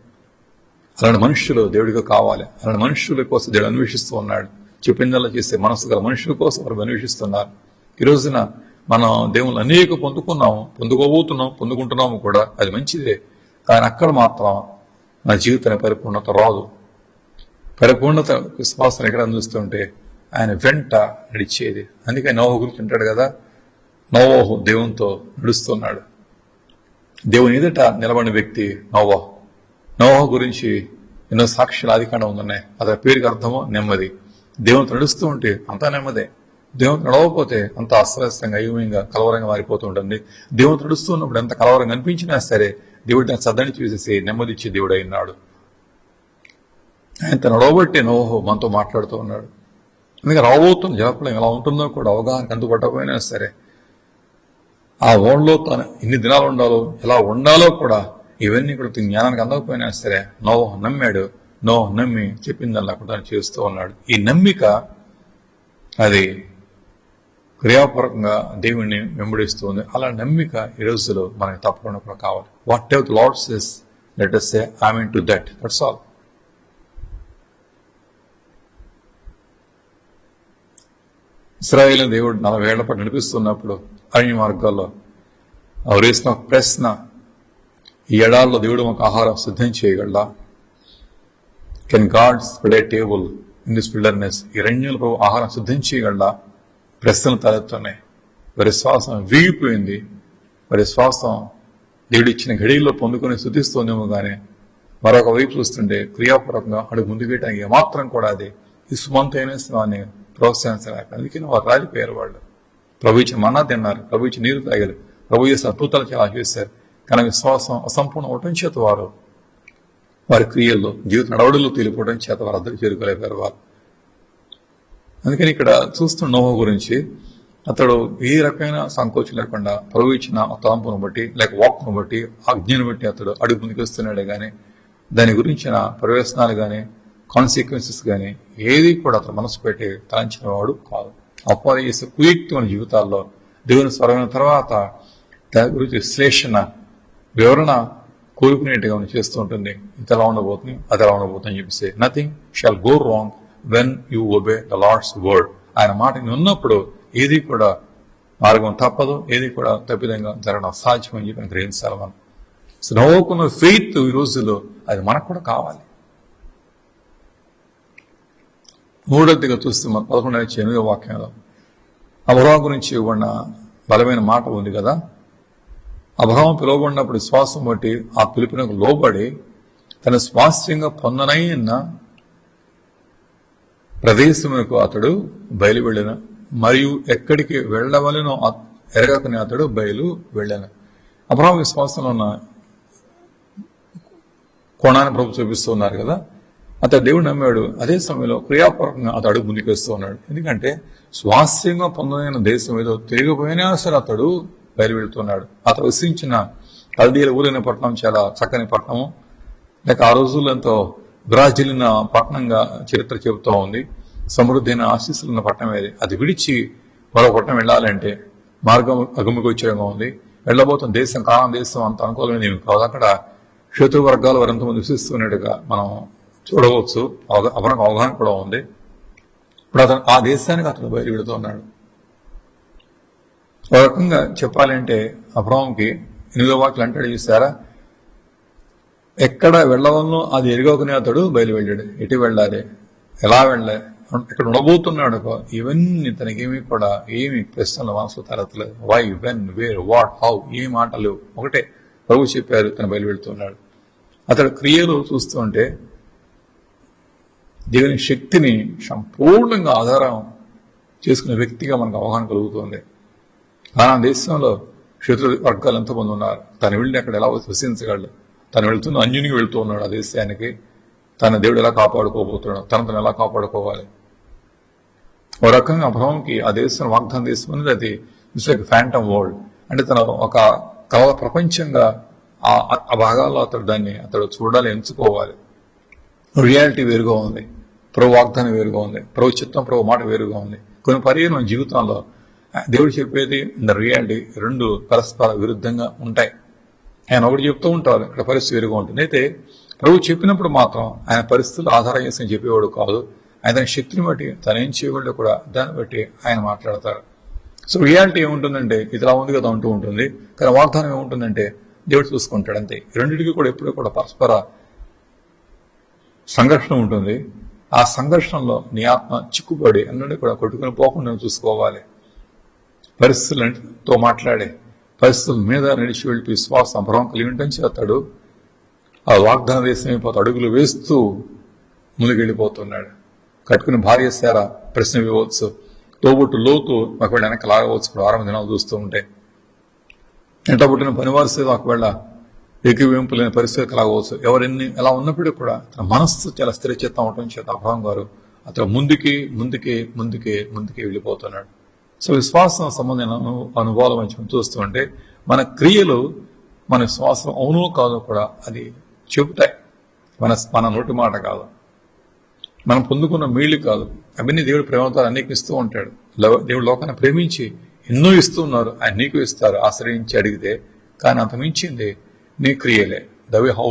అలాంటి మనుషులు దేవుడిగా కావాలి. అలాంటి మనుషుల కోసం దేవుడు అన్వేషిస్తూ ఉన్నాడు. చెప్పిందల్లా చేసే మనసు గల మనుషుల కోసం వారు అన్వేషిస్తున్నారు. ఈ రోజున మనం దేవుళ్ళు అనేక పొందుకుంటున్నాము కూడా, అది మంచిదే. కానీ అక్కడ మాత్రం నా జీవితానికి పరిపూర్ణత రాదు. పరిపూర్ణత విశ్వాసం ఎక్కడ అందిస్తుంటే ఆయన వెంట నడిచేది. అందుకే నోవహు గురించి అంటాడు కదా, నోవహు దేవునితో నడుస్తున్నాడు. దేవుని ఎదుట నిలబడిన వ్యక్తి నోవహు. నోవహు గురించి ఎన్నో సాక్ష్యాలు ఆదికాండం ఉన్నాయి. అతని పేరుకి అర్థమో నెమ్మది. దేవునితో నడుస్తూ ఉంటే అంతా నెమ్మదే. దేవునితో నడవకపోతే అంత అస్తవ్యస్తంగా, అయోమయంగా, కలవరంగా మారిపోతూ ఉంటుంది. దేవునితో నడుస్తున్నప్పుడు ఎంత కలవరంగా అనిపించినా సరే దేవుడు దాన్ని సద్దని చూసేసి నెమ్మదిచ్చే దేవుడు అయినాడు. ఆయనతో నడవబట్టి నోవహు మనతో మాట్లాడుతూ ఉన్నాడు. అందుకే రాబోతున్న జలప్రళయం ఎలా ఉంటుందో కూడా అవగాహనకు అందుపట్టకపోయినా సరే ఆ ఓన్లో తను ఎన్ని దినాలు ఉండాలో, ఎలా ఉండాలో కూడా ఇవన్నీ కూడా జ్ఞానానికి అందకపోయినా సరే నోవహు నమ్మాడు. నోవహు నమ్మి చెప్పిందల్లా కూడా చేస్తూ ఉన్నాడు. ఈ నమ్మిక అది క్రియాపూర్వకంగా దేవుణ్ణి వెంబడిస్తుంది. అలా నమ్మిక ఈ రోజులో మనకి తప్పకుండా కూడా కావాలి. What ever the lord says, let us say amen to that. That's all. ఇశ్రాయేలు దేవుడు 40 ఏళ్ల పాటు నడిపిస్తున్నప్పుడు అరణ్య మార్గాల్లో వారు వేసిన ఒక ప్రశ్న, ఈ ఎడాల్లో దేవుడు మాకు ఆహారం సిద్ధం చేయగలడా? Can God spread a table in this wilderness? ఈ అరణ్యంలో ఆహారం సిద్ధం చేయగలడా? ప్రశ్నలు తలెత్తున్నాయి. వారి శ్వాసం వీగిపోయింది. వారి శ్వాసం దేవుడు ఇచ్చిన ఘడియల్లో పొందుకొని స్థుతిస్తోందేమో కానీ మరొక వైపు చూస్తుంటే క్రియాపూర్వకంగా అడుగు ముందుకేయటానికి ఏమాత్రం కూడా అది ఇసుమంతైన స్వాన్ని ప్రోత్సహించలేక, అందుకని వారు రాలిపోయారు. వాళ్ళు ప్రభు ఇచ్చిన మన్నా తిన్నారు, ప్రభు ఇచ్చిన నీరు తాగారు, ప్రభు చేసిన అద్భుతాలు చాలా చేశారు. కానీ విశ్వాసం అసంపూర్ణ అవటం చేత వారి క్రియల్లో జీవిత నడవడులు తేలిపోవడం చేత వారు అద్దరు చేరుకోలేపారు వారు. అందుకని ఇక్కడ చూస్తున్న నోహు గురించి, అతడు ఏ రకమైన సంకోచం లేకుండా ప్రభు ఇచ్చిన తలంపును బట్టి లేక వాక్కును బట్టి ఆజ్ఞను బట్టి అతడు అడుగు ముందుకు వస్తున్నాడే కానీ దాని గురించిన ప్రవేశనాలు కానీ కాన్సిక్వెన్సెస్ కానీ ఏది కూడా అతను మనసు పెట్టి తలంచిన వాడు కాదు. అపవాది చేసే కుయుక్తి మన జీవితాల్లో దేవుని స్వరమైన తర్వాత దాని గురించి విశ్లేషణ వివరణ కోరుకునేట్టుగా మనం చేస్తూ ఉంటుంది. ఇది ఎలా ఉండబోతుంది, అది ఎలా ఉండబోతుంది అని చెప్పేసి. Nothing shall go wrong when you obey the Lord's word. ఆయన మాట ఉన్నప్పుడు ఏది కూడా మార్గం తప్పదు, ఏది కూడా తప్పిదంగా జరగడం అసాధ్యం అని చెప్పి గ్రహించాలి మనం. సో నవ్వుకున్న ఫెయిత్ ఈ రోజుల్లో అది మనకు కూడా కావాలి. మూడోదిగా చూస్తే మన 11:8 వాక్యంలో అబ్రహాము గురించి ఇవ్వబడిన బలమైన మాట ఉంది కదా. అబ్రహాము పిలువబడినప్పుడు విశ్వాసం బట్టి ఆ పిలుపునకు లోబడి తన స్వాస్థ్యంగా పొందనైన ప్రదేశమునకు అతడు బయలు వెళ్ళిన, మరియు ఎక్కడికి వెళ్ళవలనో ఎరగకని అతడు బయలు వెళ్ళాను. అబ్రహాము విశ్వాసంలో ఉన్న కోణాన్ని ప్రభు చూపిస్తూ ఉన్నారు కదా. అతడు దేవుడు నమ్మాడు. అదే సమయంలో క్రియాపూర్వకంగా అతడు అడుగు ముందుకు వేస్తూ ఉన్నాడు. ఎందుకంటే స్వాస్థ్యంగా పొందదైన దేశం ఏదో తిరిగిపోయినా సరే అతడు బయలు వెళ్తున్నాడు. అతడు విసించిన కల్దీల ఊరైన పట్టణం చాలా చక్కని పట్టణము, లేక ఆ రోజుల్లో ఎంతో విరాజిల్లిన పట్టణంగా చరిత్ర చెబుతూ ఉంది. సమృద్ధి అయిన ఆశీస్సులున్న పట్టణం ఏది. అది విడిచి మరో పట్టణం వెళ్ళాలంటే మార్గం అగుమిగోచరంగా ఉంది. వెళ్ళబోతున్న దేశం కాలం దేశం అంత అనుకూలమైన ఏమి కాదు. అక్కడ శత్రు వర్గాలు వారంతమంది విశ్వసిస్తున్నట్టుగా మనం చూడవచ్చు. మనకు అవగాహన కూడా ఉంది. ఇప్పుడు అతను ఆ దేశానికి అతను బయలు పెడుతున్నాడు. ఒక రకంగా చెప్పాలంటే అబ్రహాముకి 8వ వాక్యం అంటాడు చూసారా, ఎక్కడ వెళ్ళవలనో అది ఎరుగకునే అతడు బయలు వెళ్ళాడు. ఎటు వెళ్ళాలి, ఎలా వెళ్ళాలి, ఇక్కడ ఉండబోతున్నాడు. ఇవన్నీ తనకేమీ కూడా ఏమి ప్రశ్నలు మనసు తరతలేదు. Why, when, where, what, how, ఏ మాటలు ఒకటే ప్రభు చెప్పారు. తను బయలు వెళ్తున్నాడు. అతడు క్రియలు చూస్తుంటే దేవుని శక్తిని సంపూర్ణంగా ఆధారం చేసుకునే వ్యక్తిగా మనకు అవగాహన కలుగుతుంది. ఆ దేశంలో శత్రు వర్గాలు ఎంతమంది ఉన్నారు. తను వెళ్ళి అక్కడ ఎలా వసించగలడు. తను వెళ్తున్న అన్యునికి వెళ్తూ ఉన్నాడు ఆ దేశానికి. తన దేవుడు ఎలా కాపాడుకోబోతున్నాడు, తను ఎలా కాపాడుకోవాలి. ఓ రకంగా అబ్రహాముకి ఆ దేశం వాగ్దాన దేశం అనేది అది ఇట్స్ లైక్ ఫ్యాంటమ్ వరల్డ్. అంటే తన ఒక కళ ప్రపంచంగా ఆ భాగాల్లో అతడు చూడాలి, ఎంచుకోవాలి. రియాలిటీ వేరుగా ఉంది, ప్రభు వాగ్దానం వేరుగా ఉంది, ప్రభు చిత్తం ప్రభు మాట వేరుగా ఉంది. కొన్ని పర్యాలు మన జీవితంలో దేవుడు చెప్పేది రియాలిటీ రెండు పరస్పర విరుద్ధంగా ఉంటాయి. ఆయన ఒకటి చెప్తూ ఉంటారు, ఇక్కడ పరిస్థితి వేరుగా ఉంటుంది. అయితే ప్రభు చెప్పినప్పుడు మాత్రం ఆయన పరిస్థితులు ఆధారం చేసుకుని చెప్పేవాడు కాదు. ఆయన తన శక్తిని బట్టి తను ఏం చేయగలడో కూడా దాన్ని బట్టి ఆయన మాట్లాడతారు. సో రియాలిటీ ఏముంటుందంటే ఇదిలా ఉంది కదా అంటూ ఉంటుంది, కానీ వాగ్దానం ఏముంటుందంటే దేవుడు చూసుకుంటాడు అంతే. రెండింటికి కూడా ఎప్పుడూ కూడా పరస్పర సంఘర్షణ ఉంటుంది. ఆ సంఘర్షణలో నీ ఆత్మ చిక్కుపడి అన్నది కూడా కొట్టుకుని పోకుండా చూసుకోవాలి. పరిస్థితులతో మాట్లాడే పరిస్థితుల మీద నడిచి వెళ్ళి విశ్వాసం అబ్రహాము కలిగి ఉండటం చేస్తాడు. ఆ వాగ్దాన దేశం అయిపోతే అడుగులు వేస్తూ ముందుకెళ్ళిపోతున్నాడు. కట్టుకుని భార్య సారా ప్రశ్న ఇవ్వచ్చు, తోబుట్టు లోతు ఒకవేళ వెనక లాగవచ్చు. ఇప్పుడు 6 దినాలు చూస్తూ ఉంటే ఎంట పుట్టిన పనివారిసేదో ఒకవేళ ఏకీవింపు లేని పరిస్థితి కలగవచ్చు. ఎవరెన్ని ఎలా ఉన్నప్పటికీ కూడా తన మనస్సు చాలా స్థిరచిత్తం అవటం చేత అబ్రహాము గారు అతను ముందుకే వెళ్ళిపోతున్నాడు. సో విశ్వాసం సంబంధించిన అనుభవాలు మంచి చూస్తూ ఉంటే మన క్రియలు మన విశ్వాసం అవునో కాదో కూడా అది చెబుతాయి. మన నోటి మాట కాదు. మనం పొందుకున్న మేళ్లు కాదు, అవన్నీ దేవుడు ప్రేమతో అనేక ఇస్తూ ఉంటాడు. దేవుడు లోకాన్ని ప్రేమించి ఎన్నో ఇస్తూ ఉన్నారు, ఆయన నీకు ఇస్తారు ఆశ్రయించి అడిగితే. కానీ అంత మించింది నీ క్రియలే. The way how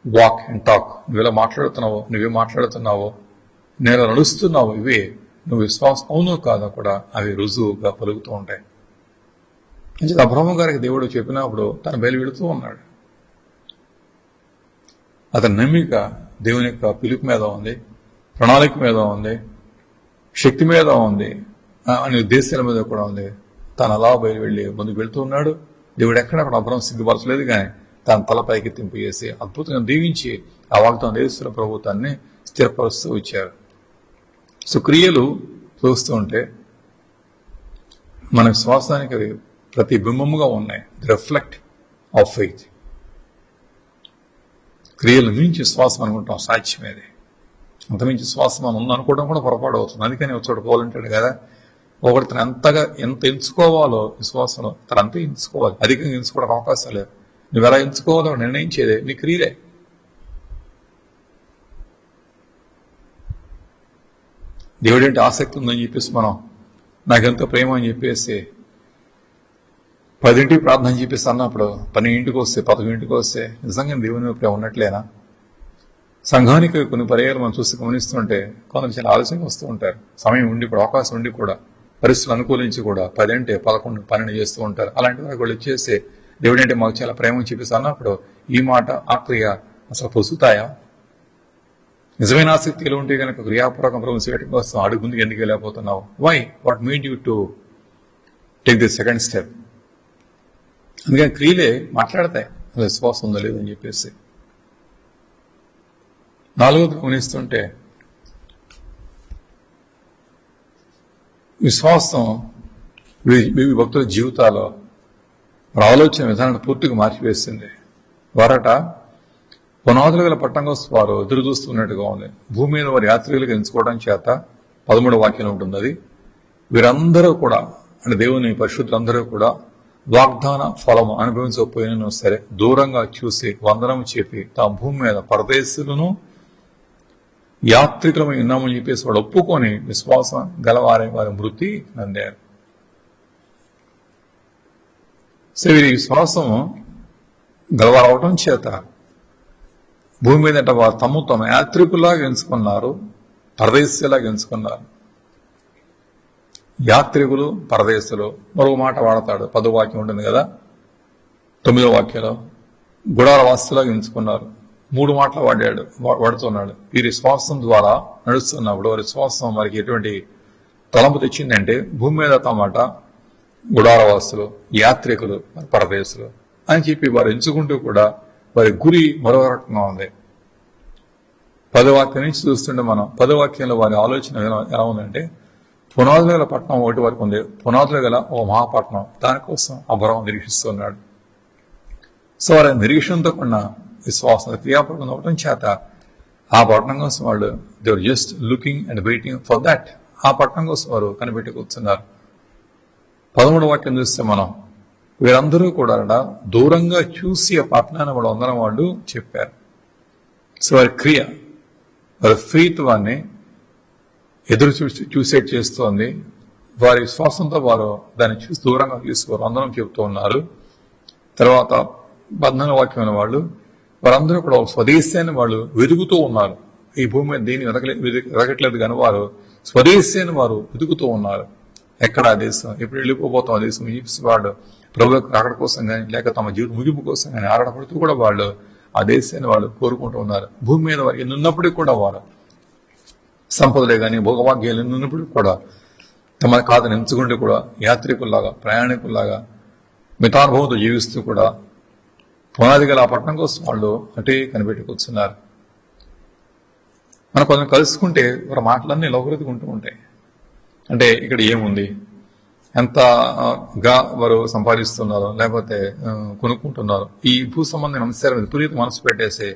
walk and talk, నువ్వెలా మాట్లాడుతున్నావో, నువ్వే మాట్లాడుతున్నావో, నేను నడుస్తున్నావు, ఇవే నువ్వు విశ్వాసం అవునో కాదో కూడా అవి రుజువుగా పలుకుతూ ఉంటాయి. అబ్రహాము గారికి దేవుడు చెప్పినప్పుడు తన బయలు వెళుతూ ఉన్నాడు. అతని నమ్మిక దేవుని యొక్క పిలుపు మీద ఉంది, ప్రణాళిక మీద ఉంది, శక్తి మీద ఉంది, అనే ఉద్దేశాల మీద కూడా ఉంది. తాను అలా బయలు వెళ్ళి ముందుకు వెళ్తూ ఉన్నాడు. దేవుడు ఎక్కడక్కడ అబ్రహం సిగ్గుపరచలేదు, కానీ తన తలపైకి తింపు చేసి అద్భుతంగా దీవించి ఆ వాగ్దానం దేశస్తుల ప్రభుత్వాన్ని స్థిరపరుస్తూ వచ్చారు. సో క్రియలు చూస్తూ ఉంటే మన విశ్వాసానికి ప్రతిబింబముగా ఉన్నాయి. The reflect of faith. క్రియలు మించి విశ్వాసం అనుకుంటాం, సాధ్యమేది. అంతమించి విశ్వాసం మనం ఉందనుకోవడం కూడా పొరపాటు అవుతుంది. అందుకని వచ్చాడు పోలంటాడు కదా, ఒకటి తను ఎంత ఎంచుకోవాలో విశ్వాసంలో తనంతా ఎంచుకోవాలి. అధికంగా ఎంచుకోవడానికి అవకాశం లేదు. నువ్వు ఎలా ఎంచుకోవాలో నిర్ణయించేదే నీ క్రియలే. దేవుడేంటి ఆసక్తి ఉందని చెప్పేసి మనం నాకెంతో ప్రేమ అని చెప్పేసి 10ంటికి ప్రార్థన చెప్పేసి అన్నప్పుడు 12ంటికి వస్తే 11ంటికి వస్తే నిజంగా దేవుని ప్రేమ ఉన్నట్లేనా? సంఘానికి కొన్ని పర్యాలు మనం చూసి గమనిస్తుంటే కొందరు చాలా ఆలోచనగా వస్తూ ఉంటారు. సమయం ఉండి కూడా, అవకాశం ఉండి కూడా, పరిస్థితులు అనుకూలించి కూడా 10 అంటే 11, 12 చేస్తూ ఉంటారు. అలాంటి వాళ్ళు వచ్చేసి దేవుడంటే మాకు చాలా ప్రేమ అని చెప్పేసి అన్నప్పుడు ఈ మాట ఆ క్రియ అసలు పొసుతాయా? నిజమైన ఆసక్తిలో ఉంటే కనుక క్రియాపూర్వకం ప్రభు చేయడం కోసం అడుగు ముందుకు ఎందుకు వెళ్ళకపోతున్నావు? Why? What made you to take the second step? అందుకని క్రియలే మాట్లాడతాయి అసలు విశ్వాసం ఉందో లేదని చెప్పేసి. 4వది గమనిస్తుంటే విశ్వాసం భక్తుల జీవితాల్లో ఆలోచన విధానాన్ని పూర్తిగా మార్చివేసింది. వారట పునాదులు గల పట్టణం కోసం వారు ఎదురు చూస్తున్నట్టుగా ఉంది. భూమి మీద వారి యాత్రికులకు ఎంచుకోవడం చేత 13వ వాక్యం ఉంటుంది. అది వీరందరూ కూడా అంటే దేవుని పరిశుద్ధులందరూ కూడా వాగ్దాన ఫలము అనుభవించకపోయినా సరే దూరంగా చూసి వందనం చెప్పి తాము భూమి మీద పరదేశులను యాత్రికులమై ఉన్నామని చెప్పేసి వాడు ఒప్పుకొని విశ్వాసం గలవారే వారి మృతి నందారు. సో వీరి విశ్వాసం గలవారవటం చేత భూమి మీద వారు తమ యాత్రికులాగా ఎంచుకున్నారు, పరదేశీలాగా ఎంచుకున్నారు. యాత్రికులు, పరదేశులు. మరో మాట వాడతాడు, 10వ వాక్యం ఉంటుంది కదా, 9వ వాక్యంలో గుడార వాసులాగా ఎంచుకున్నారు. 3 మాటలు వాడుతున్నాడు. వీరి విశ్వాసం ద్వారా నడుస్తున్నప్పుడు వారి విశ్వాసం వారికి ఎటువంటి తలంపు తెచ్చిందంటే భూమి మీద తమాట గుడారవాసులు, యాత్రికులు, పరదేశులు అని చెప్పి వారు ఎంచుకుంటూ కూడా వారి గురి మరో రకంగా ఉంది. 10వ వాక్యం నుంచి చూస్తుంటే మనం 10వ వాక్యంలో వారి ఆలోచన ఎలా ఉందంటే పునాదులు గల పట్టణం ఒకటి వరకు ఉంది, పునాదులు గల ఓ మహాపట్నం, దానికోసం అబ్రహాము నిరీక్షిస్తున్నాడు. సో వారి నిరీక్షణతో కూడిన విశ్వాసం క్రియాపూర్వకం అవడం చేత ఆ పట్టణం కోసం వాళ్ళు they were just looking and waiting for that. ఆ పట్టణం కోసం వారు కనిపెట్టి కూర్చున్నారు. 13వ వాక్యం చూస్తే మనం వీరందరూ కూడా దూరంగా చూసి ఆ పట్టణాన్ని వాళ్ళు అందరం వాళ్ళు చెప్పారు. సో వారి క్రియ, వారి ఫెయిత్ వారిని ఎదురు చూసేట్ చేస్తోంది. వారి విశ్వాసంతో వారు దాన్ని చూసి దూరంగా చూసుకోరు, అందరం చెబుతూ ఉన్నారు. తర్వాత 14వ వాక్యమైన వాళ్ళు వారందరూ కూడా స్వదేశాన్ని వాళ్ళు వెతుకుతూ ఉన్నారు. ఈ భూమి మీద దేన్ని వెతకట్లేదు కానీ వారు స్వదేశాన్ని వారు వెతుకుతూ ఉన్నారు. ఎక్కడ ఆ దేశం, ఎప్పుడు వెళ్ళిపోతాం ఆ దేశం, ఈ వాడు ప్రభువులకు రాకడ కోసం కానీ లేక తమ జీవిత ముగింపు కోసం కానీ ఆరాటపడుతూ కూడా వాళ్ళు ఆ దేశాన్ని వాళ్ళు కోరుకుంటూ ఉన్నారు. భూమి మీద వారు ఎన్నున్నప్పటికీ కూడా వారు సంపదలే కానీ భోగవాగ్యాలు ఎన్నున్నప్పటికీ కూడా తమ కాదని ఎంచుకుంటూ కూడా యాత్రికుల్లాగా, ప్రయాణికుల్లాగా మితానుభవంతో జీవిస్తూ కూడా పునాది గల ఆ పట్టణం కోసం వాళ్ళు అటే కనిపెట్టి కూర్చున్నారు. మనం కొంచెం కలుసుకుంటే వారి మాటలన్నీ లౌకృతికుంటూ ఉంటాయి. అంటే ఇక్కడ ఏముంది, ఎంతగా వారు సంపాదిస్తున్నారో లేకపోతే కొనుక్కుంటున్నారో, ఈ భూ సంబంధమైన అంశాల మీద విపరీత మనసు పెట్టేసి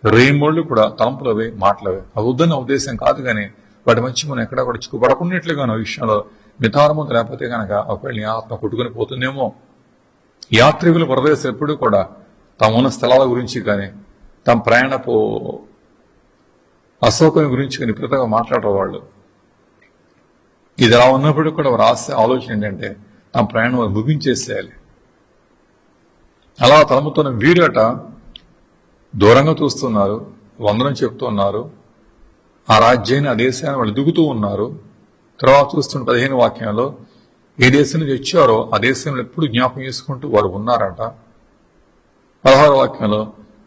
రేమోళ్ళు కూడా తలంపులవే, మాటలవే. అవి వద్దన్న ఉద్దేశం కాదు, కానీ వాటి మంచి మనం ఎక్కడా కూడా చిక్కుపడకున్నట్లుగా ఆ విషయంలో మితారముందు లేకపోతే కనుక ఒకవేళ నీ ఆత్మ కొట్టుకుని పోతుందేమో. యాత్రికులు పరదేశం ఎప్పుడు కూడా తాము ఉన్న స్థలాల గురించి కానీ తమ ప్రయాణపు అశోకుని గురించి విపరీతంగా మాట్లాడరు వాళ్ళు. ఇది ఎలా ఉన్నప్పుడు కూడా వారి ఆలోచన ఏంటంటే తమ ప్రయాణం ముగించేసేయాలి. అలా తలముతున్న వీరట దూరంగా చూస్తున్నారు, వందనం చెప్తున్నారు, ఆ రాజ్యాన్ని ఆ దేశాన్ని వాళ్ళు దిగుతూ ఉన్నారు. తర్వాత చూస్తున్న 15 వాక్యంలో ఏ దేశం నుంచి వచ్చారో ఆ దేశంలో ఎప్పుడు జ్ఞాపకం చేసుకుంటూ వారు ఉన్నారట. 16 వాక్యంలో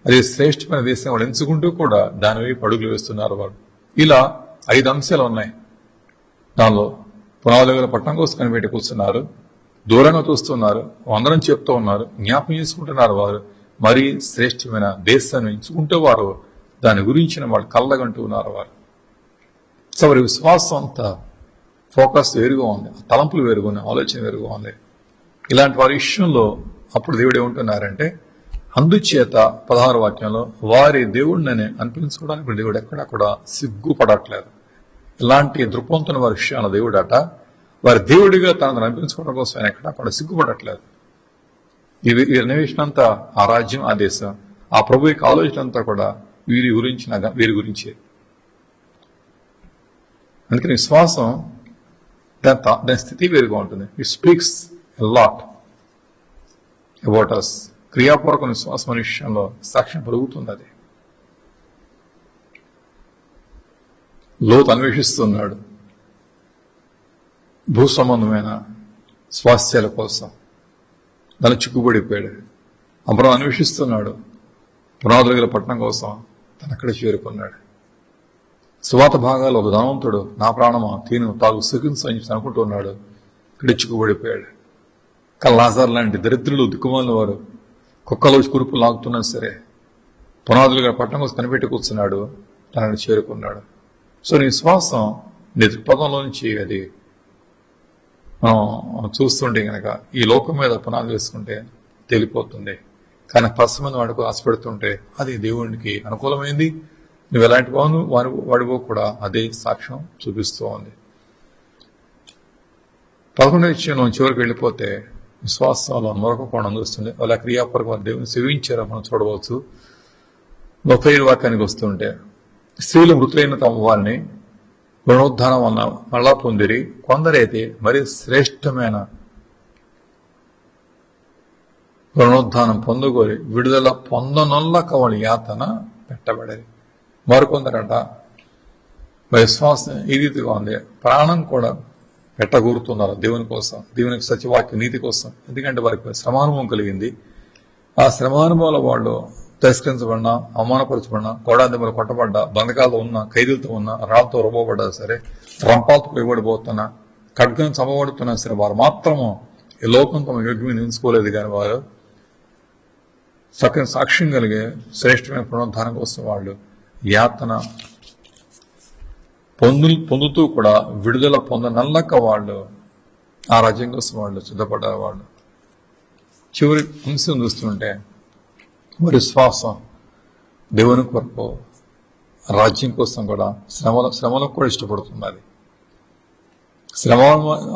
అది శ్రేష్టమైన దేశం వాళ్ళు ఎంచుకుంటూ కూడా దాని వైపు అడుగులు వేస్తున్నారు వారు. ఇలా 5 అంశాలు ఉన్నాయి. దానిలో పునాదుల పట్టణం కోసం కనిపెట్టి కూర్చున్నారు, దూరంగా చూస్తున్నారు, వందనం చెప్తూ ఉన్నారు, జ్ఞాపకం చేసుకుంటున్నారు వారు. మరీ శ్రేష్టమైన దేశాన్ని ఎంచుకుంటూ వారు దాని గురించిన వాళ్ళు కళ్ళగంటూ ఉన్నారు వారు. సో వారి విశ్వాసం అంతా ఫోకస్ వేరుగా ఉంది, తలంపులు వేరుగా ఉన్నాయి, ఆలోచన వేరుగా ఉంది. ఇలాంటి వారి విషయంలో అప్పుడు దేవుడు ఏమంటున్నారంటే, అందుచేత 16 వాక్యంలో వారి దేవుడిని అనిపించుకోవడానికి దేవుడు ఎక్కడా కూడా సిగ్గుపడట్లేదు. ఇలాంటి దృక్పంతున్న వారి విషయాల దేవుడట వారి దేవుడిగా తనను అనిపించుకోవడం కోసం ఆయన ఎక్కడా కూడా సిగ్గుపడట్లేదు. ఇది అన్వేషణ అంతా ఆ రాజ్యం, ఆ దేశం, ఆ ప్రభు యొక్క ఆలోచన అంతా కూడా వీరి గురించే. అందుకని విశ్వాసం దాని స్థితి వేరుగా ఉంటుంది. It speaks a lot about us. క్రియాపూర్వక విశ్వాసం విషయంలో సాక్ష్యం పెరుగుతుంది. అది లోతు అన్వేషిస్తున్నాడు భూ సంబంధమైన స్వాస్థ్యాల కోసం, దాన్ని చిక్కుబడిపోయాడు. అబ్రహాము అన్వేషిస్తున్నాడు పునాదులు గల పట్టణం కోసం, తను అక్కడ చేరుకున్నాడు. సువాత భాగాలు ఒక ధనవంతుడు నా ప్రాణమా తిను తాగు సుఖించని అనుకుంటున్నాడు, ఇక్కడ చిక్కుబడిపోయాడు. లాజర్ లాంటి దరిద్రులు దిక్కుమాలిన వారు కుక్కలో కురుపు లాగుతున్నా సరే పునాదులు గల పట్టణం కోసం కనిపెట్టి కూర్చున్నాడు, తనని చేరుకున్నాడు. సో నీ విశ్వాసం నీ దృక్పథంలో నుంచి అది మనం చూస్తుంటే కనుక ఈ లోకం మీద పునాది వేసుకుంటే తేలిపోతుంది. కానీ 10 మంది వాడికి ఆశపెడుతుంటే అది దేవునికి అనుకూలమైంది. నువ్వు ఎలాంటి వాడివో కూడా అదే సాక్ష్యం చూపిస్తూ ఉంది. 11వ విషయంలో చివరికి వెళ్ళిపోతే విశ్వాసంలో మరొక కోణం అందుస్తుంది. వాళ్ళ క్రియాపూర్వక దేవుని సేవించారో మనం చూడవచ్చు. 35 వాక్యానికి వస్తుంటే స్త్రీలు మృతులైన తమ వారిని పునరుద్ధానం వలన మళ్ళా పొందిరి, కొందరైతే మరి శ్రేష్టమైన పునరుద్ధానం పొందుకోరి విడుదల పొందనొల్లక వాళ్ళ యాతన పెట్టబడేది. మరికొందరట విశ్వాసం ఈ రీతిగా ఉంది, ప్రాణం కూడా పెట్టగూరుతున్నారు దేవుని కోసం, దేవునికి సత్యవాక్య నీతి కోసం. ఎందుకంటే వారికి శ్రమానుభవం కలిగింది. ఆ శ్రమానుభవంలో వాళ్ళు తిరస్కరించబడినా, అవమానపరచబడినా, కోడాదిమలు కొట్టబడ్డా, బంధకాలతో ఉన్న, ఖైదీలతో ఉన్న, రాళ్ళతో రుబ్బబడ్డా సరే, రంపాలతో పోయబడిపోతున్నా, ఖడ్గం చంపబడుతున్నా సరే, వారు మాత్రము ఈ లోకం తమ యోగ్యం నిలుచుకోలేదు. కానీ వారు చక్కని సాక్ష్యం కలిగే శ్రేష్టమైన పునరుద్ధానం కోసం వాళ్ళు యాతన పొందుతూ కూడా విడుదల పొందనల్లక వాళ్ళు ఆ రాజ్యం కోసం వాళ్ళు సిద్ధపడ్డారు. వాళ్ళు చివరి అంశం చూస్తుంటే మరి విశ్వాసం దేవుని కొరకు రాజ్యం కోసం కూడా శ్రమలకు కూడా ఇష్టపడుతుంది. అది శ్రమ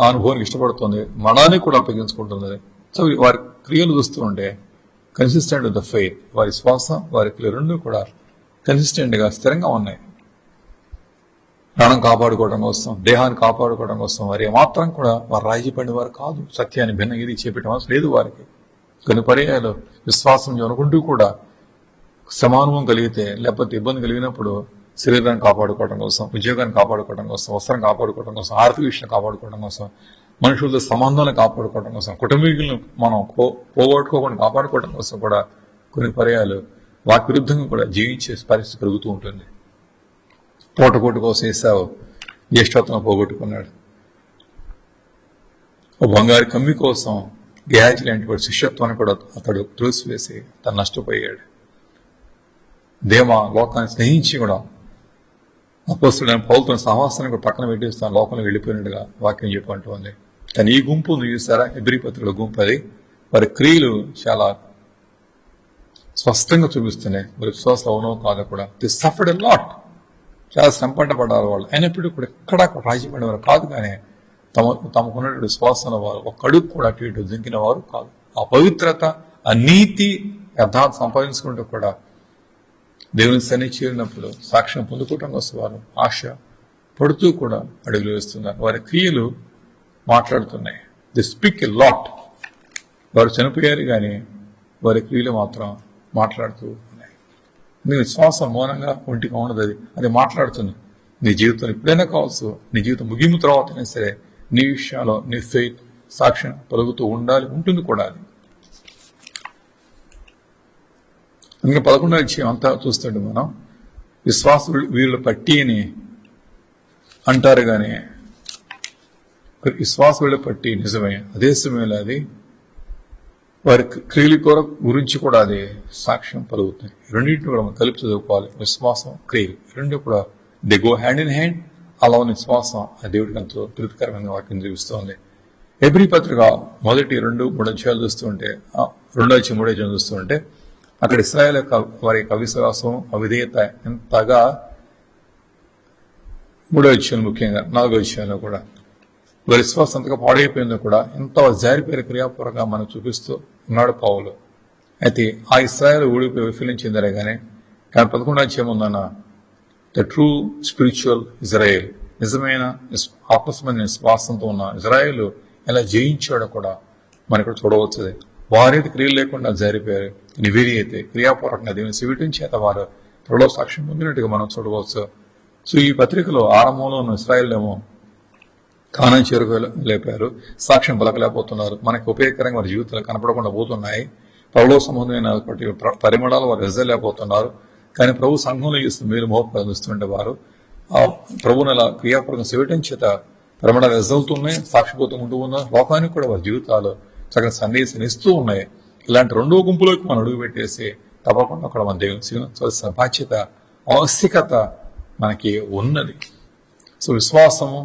అనుభవానికి ఇష్టపడుతుంది, మనాన్ని కూడా అప్పగించుకుంటుంది. సో వారి క్రియలు చూస్తూ ఉంటే కన్సిస్టెంట్ విత్ ద ఫెయిత్, వారి విశ్వాసం వారి క్రియలు రెండు కూడా కన్సిస్టెంట్ గా స్థిరంగా ఉన్నాయి. ప్రాణం కాపాడుకోవడం కోసం, దేహాన్ని కాపాడుకోవడం కోసం వారు ఏమాత్రం కూడా వారు రాజీ పడిన వారు కాదు. సత్యాన్ని భిన్న ఇది చేపట్టడం లేదు వారికి. కొన్ని పర్యాయాలు విశ్వాసం అనుకుంటూ కూడా సమానుభవం కలిగితే, లేకపోతే ఇబ్బంది కలిగినప్పుడు శరీరాన్ని కాపాడుకోవడం కోసం, ఉద్యోగాన్ని కాపాడుకోవడం కోసం, వస్త్రం కాపాడుకోవడం కోసం, ఆర్థిక విషయం కాపాడుకోవడం కోసం, మనుషులతో సంబంధాలను కాపాడుకోవడం కోసం, కుటుంబీకులను మనం పోగొట్టుకోకుండా కాపాడుకోవడం కోసం కూడా కొన్ని పర్యాయాలు వాటి విరుద్ధంగా కూడా జీవించే పరిస్థితి పెరుగుతూ ఉంటుంది. పూటకోటు కోసం వేసావు, జ్యేష్ఠత్వం పోగొట్టుకున్నాడు. ఓ బంగారు కమ్మి కోసం గేహాజీ లాంటి వాడు శిష్యత్వాన్ని కూడా అతడు త్రోసివేసి తను నష్టపోయాడు. దేమా లోకాన్ని స్నేహించి కూడా అపోస్తుడైన పౌలుతో సహవాసాన్ని కూడా పక్కన పెట్టేసి తన లోకంలో వెళ్ళిపోయినట్టుగా వాక్యం చెప్పంటుంది. కానీ ఈ గుంపు ఉంది చూసారా, హెబ్రీ పత్రికల గుంపు, అది వారి క్రియలు చాలా స్పష్టంగా చూపిస్తున్నాయి. మరి విశ్వాసం అవునో కాదో కూడా ది సఫర్డ్ ఎ లాట్, చాలా శ్రమపడ్డపడ్డారు వాళ్ళు. అయినప్పటికీ కూడా ఎక్కడా రాజీ పడేవారు కాదు. కానీ తమకున్నటువంటి విశ్వాసంలో వారు ఒక్కడుగు కూడా అటు ఇటు దింకిన వారు కాదు. ఆ పవిత్రత, ఆ నీతి యథార్థ సంపాదించుకుంటూ కూడా దేవుని సన్ని చేరినప్పుడు సాక్ష్యం పొందుకోవటం కోసం వారు ఆశ పడుతూ కూడా అడుగులు వేస్తున్నారు. వారి క్రియలు మాట్లాడుతున్నాయి. They speak a lot. వారు చనిపోయారు కానీ వారి క్రియలు మాత్రం మాట్లాడుతూ ఉన్నాయి. నీ విశ్వాసం మౌనంగా ఒంటిగా ఉండదు. అది మాట్లాడుతుంది. నీ జీవితం ఎప్పుడైనా కావచ్చు, నీ జీవితం ముగింపు తర్వాతైనా సరే నీ విషయాల్లో నీ ఫెయిత్ సాక్ష్యం పలుకుతూ ఉండాలి, ఉంటుంది కూడా. అది అందుకే 11వ అధ్యాయం అంతా చూస్తుంటే మనం విశ్వాస వీరుల పట్టి అని అంటారు కానీ విశ్వాస వీళ్ళ పట్టి నిజమే. అదే సమయంలో అది వారి క్రియల గురించి కూడా అది సాక్ష్యం పలుకుతుంది. రెండింటిని కూడా మనం కలిపి చదువుకోవాలి. విశ్వాసం, క్రియలు రెండు కూడా they go hand in hand. అలా ఉన్న విశ్వాసం ఆ దేవుడికి ఎంతో తృప్తికరమైన వాక్యం చూపిస్తోంది. హెబ్రీ పత్రిక 1-2-3 అధ్యాయాలు చూస్తుంటే 2-3 అధ్యాయం చూస్తుంటే అక్కడ ఇశ్రాయేల్ యొక్క వారి యొక్క అవిశ్వాసం, అవిధేయత ఎంతగా 3వ అధ్యాయం ముఖ్యంగా 4వ అధ్యాయంలో కూడా వారి విశ్వాసం ఎంతగా పాడైపోయిందో కూడా ఎంత జారిపోయిన క్రియాపూర్వకంగా మనకు చూపిస్తూ ఉన్నాడు పౌలు. అయితే ఆ ఇశ్రాయేల్ ఊడిపోయి విఫలం చెందారే కానీ 11వ అధ్యాయం ఉందన్న ద ట్రూ స్పిరిచువల్ ఇజ్రాయేల్, నిజమైన ఆత్మసంబంధమైన విశ్వాసంతో ఉన్న ఇజ్రాయేల్ ఎలా జయించాడో కూడా మనకు చూడవచ్చు. వారైతే క్రియలు లేకుండా జారిపోయారు. వీరి అయితే క్రియాపూర్వకంగా దేవుని శివిటం చేత వారు త్వరలో సాక్ష్యం పొందినట్టుగా మనం చూడవచ్చు. సో ఈ పత్రికలో ఆరంభంలో ఉన్న ఇశ్రాయేల్ ఏమో కానం చేరుకోలేపారు, సాక్ష్యం పలకలేకపోతున్నారు. మనకు ఉపయోగకరంగా వారి జీవితాలు కనపడకుండా పోతున్నాయి. పరలోక సంబంధమైన పరిమళాలు వారు వెదజలేకపోతున్నారు. కానీ ప్రభు సంఘంలో చేస్తున్న మీరు మోహపరుస్తుంటే వారు ఆ ప్రభుని అలా క్రియాపూర్వకంగా శివటం చేత పరిమళాలు వెదజలుతున్నాయి, సాక్షిపోతూ ఉంటూ ఉన్నారు. లోకానికి కూడా వారి జీవితాలు చక్కని సందేశాన్ని ఇస్తూ ఉన్నాయి. ఇలాంటి రెండో గుంపులోకి మనం అడుగు పెట్టేసి తప్పకుండా కూడా మన దేవుని బాధ్యత, ఆవశ్యకత మనకి ఉన్నది. సో విశ్వాసము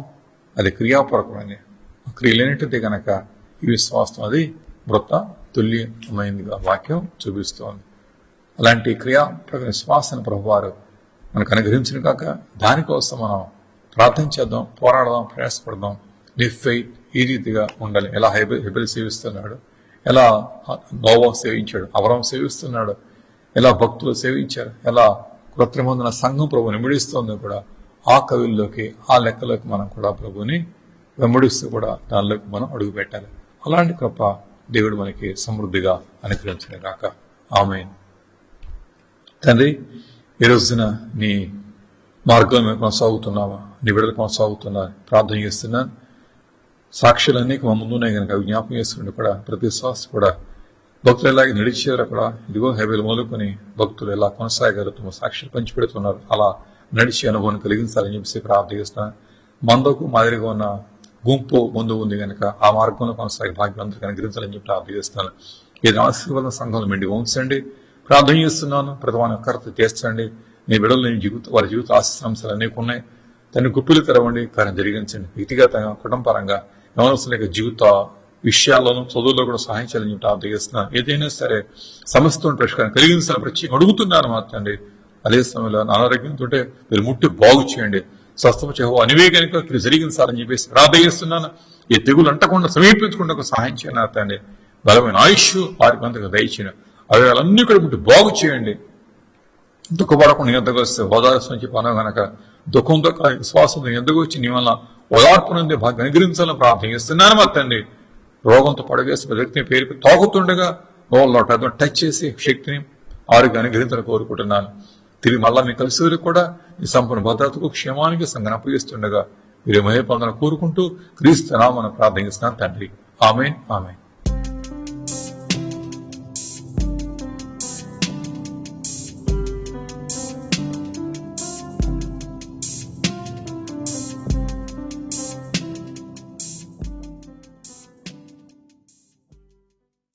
అది క్రియాపూర్వకమైనది. క్రియలేనిటిది కనుక ఈ విశ్వాసం అది మృత తుల్యమైనదిగా వాక్యం చూపిస్తోంది. అలాంటి క్రియాపూర్వక విశ్వాసాన్ని ప్రభువారు మనకు అనుగ్రహించిన కాక దానికోసం మనం ప్రార్థన చేద్దాం, పోరాడదాం, ప్రయాసపడదాం. నీ ఫెయిత్ ఈ రీతిగా ఉండాలి. ఎలా హెబెల్ సేవిస్తున్నాడు, ఎలా నోవా సేవించాడు, అబ్రహాము సేవిస్తున్నాడు, ఎలా భక్తులు సేవించారు, ఎలా కృత్రిమందున సంఘం ప్రభు వెంబడిస్తుందో కూడా ఆ కవుల్లోకి, ఆ లెక్కలోకి మనం కూడా ప్రభుని వెంబడిస్తూ కూడా దానిలోకి మనం అడుగు పెట్టాలి. అలాంటి కృప దేవుడు మనకి సమృద్ధిగా అనుగ్రహించిన కాక ఆమేన్. తండ్రి, ఈ రోజున నీ మార్గంలో కొనసాగుతున్నావా, నీ బిడ్డలు కొనసాగుతున్నా ప్రార్థన చేస్తున్నాను. సాక్షులన్నీ మా ముందున్నాయి కనుక జ్ఞాపకం చేసుకుంటూ కూడా ప్రతి శ్వాస కూడా భక్తులు ఎలాగే నడిచారు అక్కడ ఇదిగో హెబెల్ మొదలుకొని భక్తులు ఎలా కొనసాగలుగుతున్నారు, సాక్షులు పంచిపెడుతున్నారు. అలా నడిచి అనుభవం కలిగించాలని చెప్పేసి ప్రార్థన చేస్తున్నాను. మందకు మాదిరిగా ఉన్న గుంపు ముందు ఉంది కనుక ఆ మార్గంలో కొనసాగే భాగ్యం అందరికీ అనుగ్రహించాలని చెప్పి ప్రార్థన చేస్తున్నాను. ఇది ఆశీర్వాద సంఘంలో మెండి ఉంచండి. ప్రార్థన చేస్తున్నాను. ప్రతివాని కర్త చేస్తండి. నీ బిడ్డలు నీ వారి జీవిత ఆశీస్సాంశాలు అనేక ఉన్నాయి. దాన్ని గుప్పిలు తెరవండి, కార్యం జరిగించండి. వ్యక్తిగతంగా, కుటుంబపరంగా, యవనస్తుల యొక్క జీవిత విషయాల్లోనూ చదువుల్లో కూడా సహాయం చేయాలని చెప్పి ప్రార్థన చేస్తున్నాను. ఏదైనా సరే సమస్యతో పరిష్కారం కలిగించాలని ప్రత్యేక అడుగుతున్నాను మాత్రండి. అదే సమయంలో అనారోగ్యంతో మీరు ముట్టి బాగు చేయండి, స్వస్థప అనివేగానికి మీరు జరిగించాలని చెప్పేసి ప్రార్థన చేస్తున్నాను. ఈ తెగులు అంటకుండా సమీపించకుండా సహాయం చేయండి తండ్రి. బలమైన ఆయుష్ వారికి అంతగా దయచేయండి. అవన్నీ కూడా ముట్టి బాగు చేయండి. దుఃఖపడకుండా ఎంతకు వస్తే ఓదార్పు నుంచి పనం గనక దుఃఖంతో విశ్వాసంతో ఎందుకు వచ్చి నీ వల్ల ఓదార్పు నుండి భాగ్యం అనుగ్రహించాలని ప్రార్థన చేస్తున్నాను మా తండ్రి. రోగంతో పడవేసి వ్యక్తిని పేరు తాగుతుండగా వాళ్ళ టచ్ చేసి శక్తిని ఆరోగ్యాన్ని అనుగ్రహించాలని కోరుకుంటున్నాను. తిరిగి మళ్ళా మీ కలిసి వరకు కూడా ఈ సంపూర్ణ భద్రతకు క్షేమానికి సంఘం అప్పగిస్తుండగా మీరు మహే పొందాలని కోరుకుంటూ క్రీస్తు నామమున ప్రార్థన చేస్తున్నాను తండ్రి. ఆమేన్, ఆమేన్.